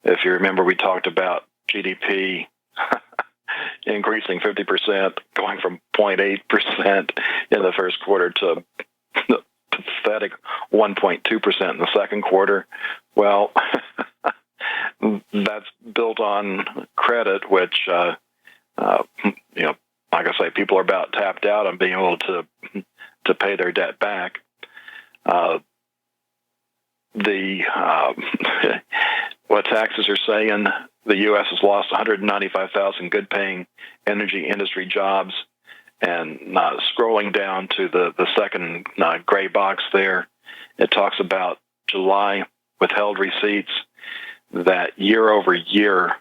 If you remember, we talked about GDP increasing 50%, going from 0.8% in the first quarter to pathetic 1.2% in the second quarter. Well, that's built on credit, which, like I say, people are about tapped out on being able to pay their debt back. What taxes are saying, the U.S. has lost 195,000 good-paying energy industry jobs. And scrolling down to the second gray box there, it talks about July withheld receipts, that year over year,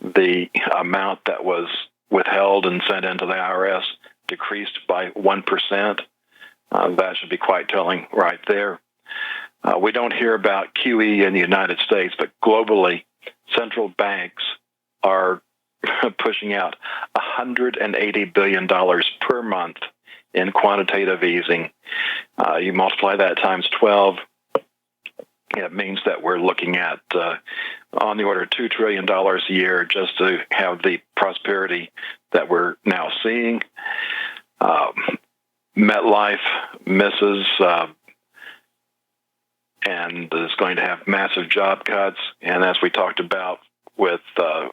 the amount that was withheld and sent into the IRS decreased by 1%. That should be quite telling right there. We don't hear about QE in the United States, but globally, central banks are pushing out $180 billion per month in quantitative easing. You multiply that times 12, it means that we're looking at on the order of $2 trillion a year just to have the prosperity that we're now seeing. MetLife misses and is going to have massive job cuts. And as we talked about with the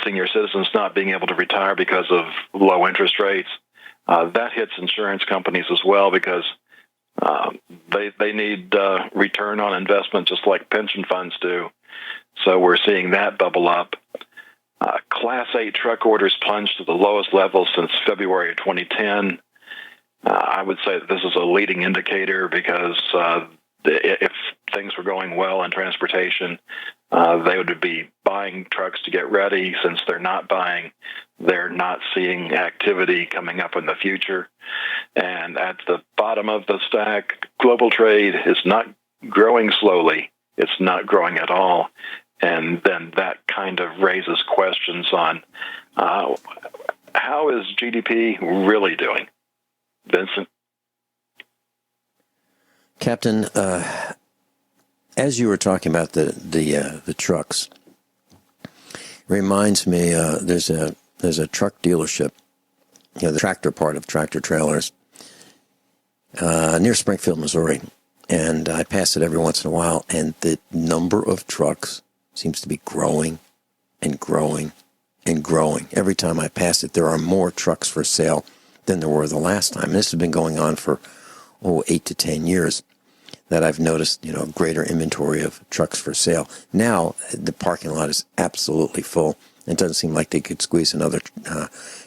senior citizens not being able to retire because of low interest rates, that hits insurance companies as well because they need return on investment just like pension funds do. So we're seeing that bubble up. Class 8 truck orders plunged to the lowest level since February of 2010. I would say that this is a leading indicator because if things were going well in transportation, they would be buying trucks to get ready. Since they're not buying, They're not seeing activity coming up in the future. And at the bottom of the stack, global trade is not growing slowly. It's not growing at all. And then that kind of raises questions on how is GDP really doing? Vincent? Captain, as you were talking about the trucks, reminds me there's a truck dealership, the tractor part of tractor trailers, near Springfield, Missouri, and I pass it every once in a while, and the number of trucks seems to be growing and growing and growing. Every time I pass it, there are more trucks for sale than there were the last time. And this has been going on for 8 to 10 years. That I've noticed, greater inventory of trucks for sale. Now, the parking lot is absolutely full. It doesn't seem like they could squeeze another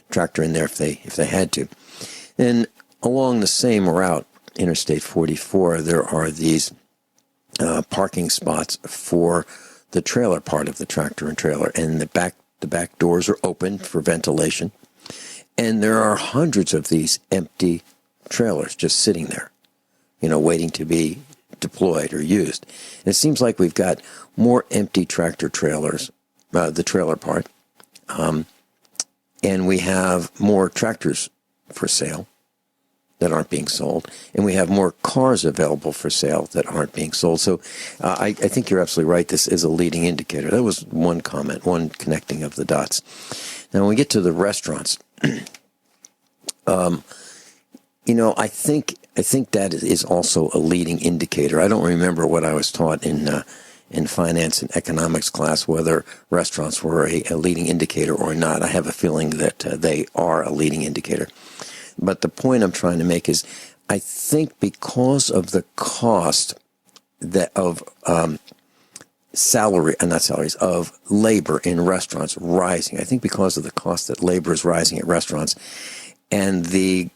tractor in there if they had to. And along the same route, Interstate 44, there are these parking spots for the trailer part of the tractor and trailer, and the back doors are open for ventilation. And there are hundreds of these empty trailers just sitting there, waiting to be deployed or used. And it seems like we've got more empty tractor trailers, the trailer part, and we have more tractors for sale that aren't being sold, and we have more cars available for sale that aren't being sold. So I think you're absolutely right. This is a leading indicator. That was one comment, one connecting of the dots. Now, when we get to the restaurants, I think that is also a leading indicator. I don't remember what I was taught in finance and economics class, whether restaurants were a leading indicator or not. I have a feeling that they are a leading indicator. But the point I'm trying to make is, I think because of the cost of of labor in restaurants rising, I think because of the cost that labor is rising at restaurants, and the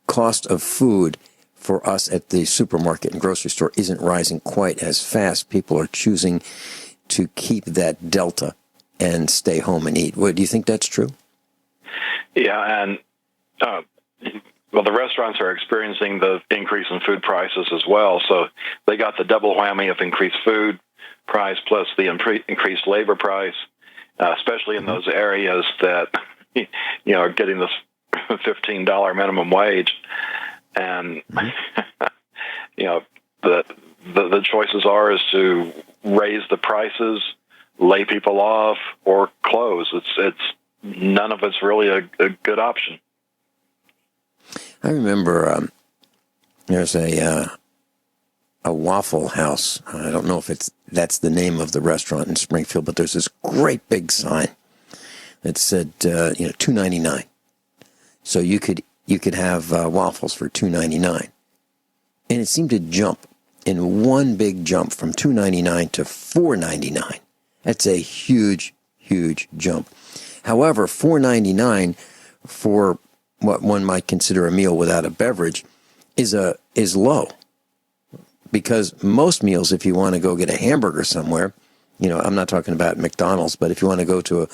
cost of food for us at the supermarket and grocery store isn't rising quite as fast, people are choosing to keep that delta and stay home and eat. Do you think that's true? Yeah, and the restaurants are experiencing the increase in food prices as well. So they got the double whammy of increased food price plus the increased labor price, especially in those areas that are getting this $15 minimum wage, and the choices are to raise the prices, lay people off, or close. It's none of it's really a good option. I remember there's a Waffle House. I don't know if that's the name of the restaurant in Springfield, but there's this great big sign that said $2.99. So you could have waffles for $2.99, and it seemed to jump in one big jump from $2.99 to $4.99. That's a huge, huge jump. However, $4.99 for what one might consider a meal without a beverage is low, because most meals, if you want to go get a hamburger somewhere, I'm not talking about McDonald's, but if you want to go to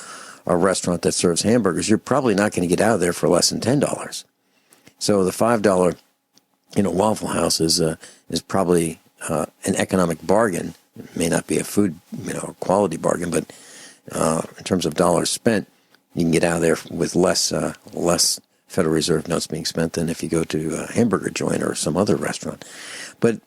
a restaurant that serves hamburgers, you're probably not going to get out of there for less than $10. So the $5, Waffle House is probably an economic bargain. It may not be a food, quality bargain, but in terms of dollars spent, you can get out of there with less Federal Reserve notes being spent than if you go to a hamburger joint or some other restaurant. But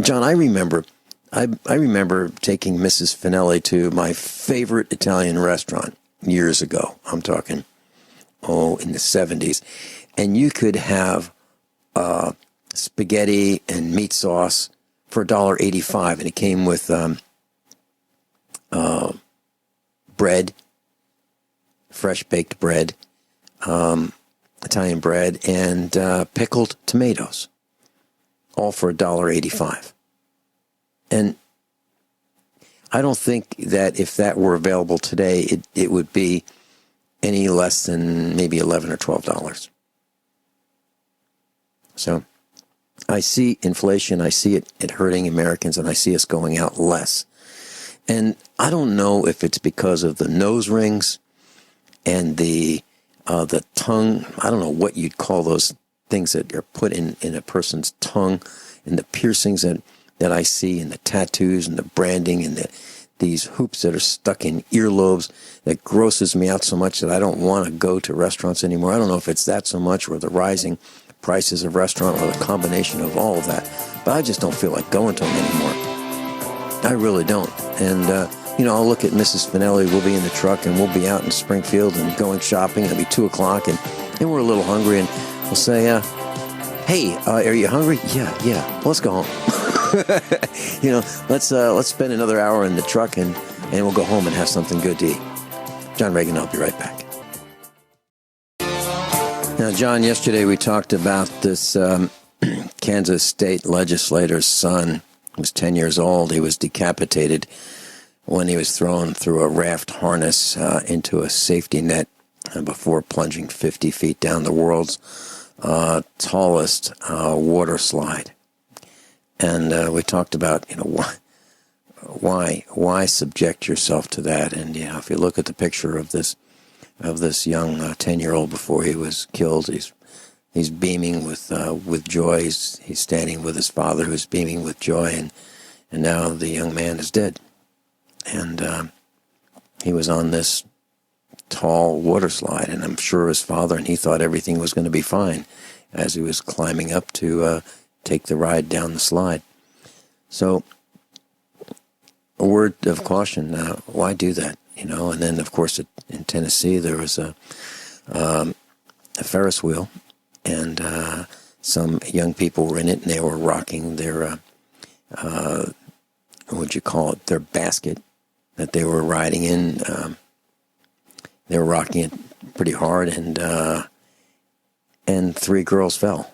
John, I remember taking Mrs. Finelli to my favorite Italian restaurant years ago. I'm talking, in the 70s. And you could have spaghetti and meat sauce for $1.85, and it came with bread, fresh baked bread, Italian bread, and pickled tomatoes, all for $1.85. And I don't think that if that were available today, it would be any less than maybe $11 or $12. So I see inflation, I see it hurting Americans, and I see us going out less. And I don't know if it's because of the nose rings. and the tongue, I don't know what you'd call those things that are put in a person's tongue, and the piercings that I see, and the tattoos and the branding and these hoops that are stuck in earlobes, that grosses me out so much that I don't want to go to restaurants anymore. I don't know if it's that so much, or the rising prices of restaurant, or the combination of all of that, but I just don't feel like going to them anymore. I really don't. And, I'll look at Mrs. Finelli. We'll be in the truck, and we'll be out in Springfield and going shopping. It'll be 2 o'clock, and we're a little hungry, and we'll say, hey, are you hungry? Yeah, well, let's go home. Let's spend another hour in the truck, and we'll go home and have something good to eat. John Regan, I'll be right back. Now, John, yesterday we talked about this Kansas state legislator's son who was 10 years old. He was decapitated when he was thrown through a raft harness into a safety net before plunging 50 feet down the world's tallest water slide. And we talked about, why subject yourself to that? And if you look at the picture of this young 10-year-old before he was killed, he's beaming with joy. He's standing with his father, who's beaming with joy, and now the young man is dead. And he was on this tall water slide, and I'm sure his father, and he thought everything was going to be fine as he was climbing up to take the ride down the slide. So, a word of caution, why do that? And then, of course, in Tennessee, there was a Ferris wheel, and some young people were in it, and they were rocking their, their basket that they were riding in. They were rocking it pretty hard, and 3 girls fell.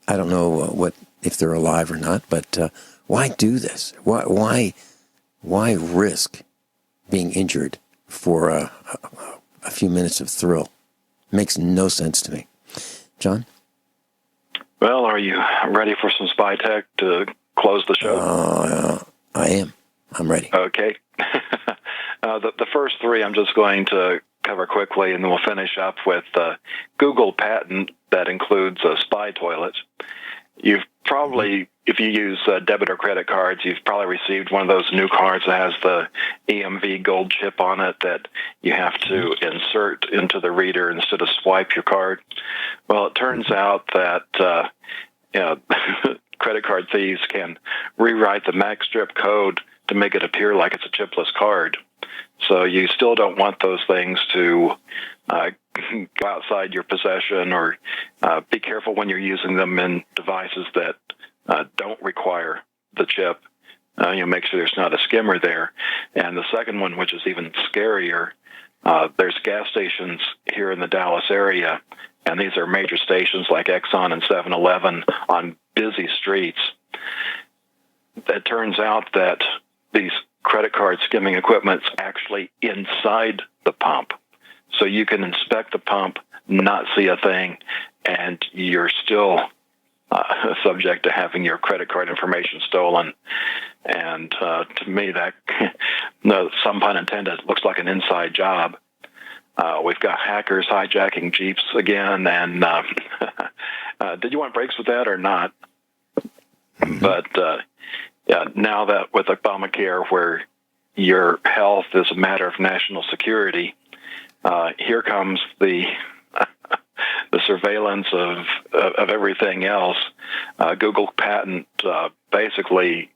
I don't know if they're alive or not, but why do this? Why risk being injured for a few minutes of thrill? Makes no sense to me. John? Well, are you ready for some spy tech to close the show? I am. I'm ready. Okay. The first 3 I'm just going to cover quickly, and then we'll finish up with Google patent that includes spy toilets. You've probably, if you use debit or credit cards, you've probably received one of those new cards that has the EMV gold chip on it that you have to insert into the reader instead of swipe your card. Well, it turns out that credit card thieves can rewrite the MagStrip code to make it appear like it's a chipless card. So you still don't want those things to go outside your possession, or be careful when you're using them in devices that don't require the chip. Make sure there's not a skimmer there. And the second one, which is even scarier, there's gas stations here in the Dallas area, and these are major stations like Exxon and 7-Eleven on busy streets. It turns out that these credit card skimming equipment's actually inside the pump. So you can inspect the pump, not see a thing, and you're still subject to having your credit card information stolen. And to me, that, no, some pun intended, looks like an inside job. We've got hackers hijacking Jeeps again, and did you want breaks with that or not? But now that with Obamacare, where your health is a matter of national security, here comes the surveillance of everything else. Google patent basically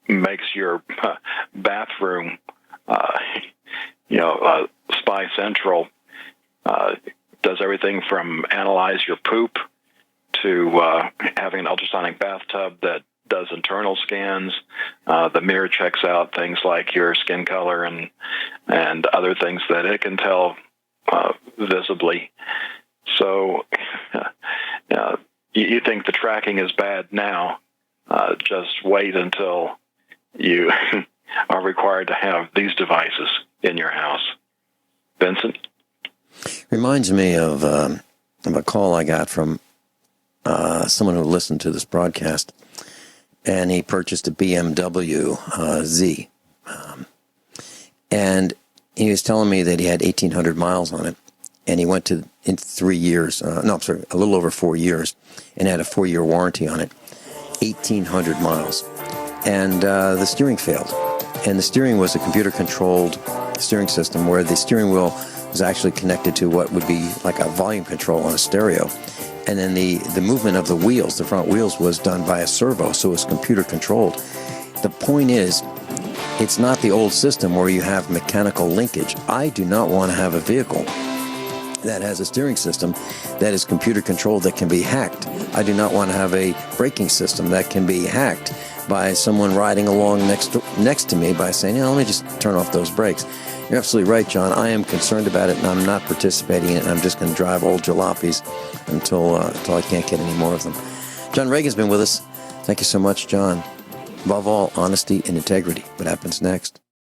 makes your bathroom, spy central. Does everything from analyze your poop to having an ultrasonic bathtub that does internal scans. The mirror checks out things like your skin color and other things that it can tell visibly. So you think the tracking is bad now. Just wait until you are required to have these devices in your house. Vincent? Reminds me of a call I got from someone who listened to this broadcast, and he purchased a BMW Z. And he was telling me that he had 1,800 miles on it, and he went to in 3 years. A little over 4 years, and had a 4-year warranty on it. 1,800 miles, and the steering failed. And the steering was a computer-controlled steering system where the steering wheel was actually connected to what would be like a volume control on a stereo. And then the movement of the wheels, the front wheels, was done by a servo, so it was computer-controlled. The point is, it's not the old system where you have mechanical linkage. I do not want to have a vehicle that has a steering system that is computer-controlled that can be hacked. I do not want to have a braking system that can be hacked by someone riding along next to me by saying, let me just turn off those brakes. You're absolutely right, John. I am concerned about it, and I'm not participating in it. I'm just going to drive old jalopies until I can't get any more of them. John Regan's been with us. Thank you so much, John. Above all, honesty and integrity. What happens next?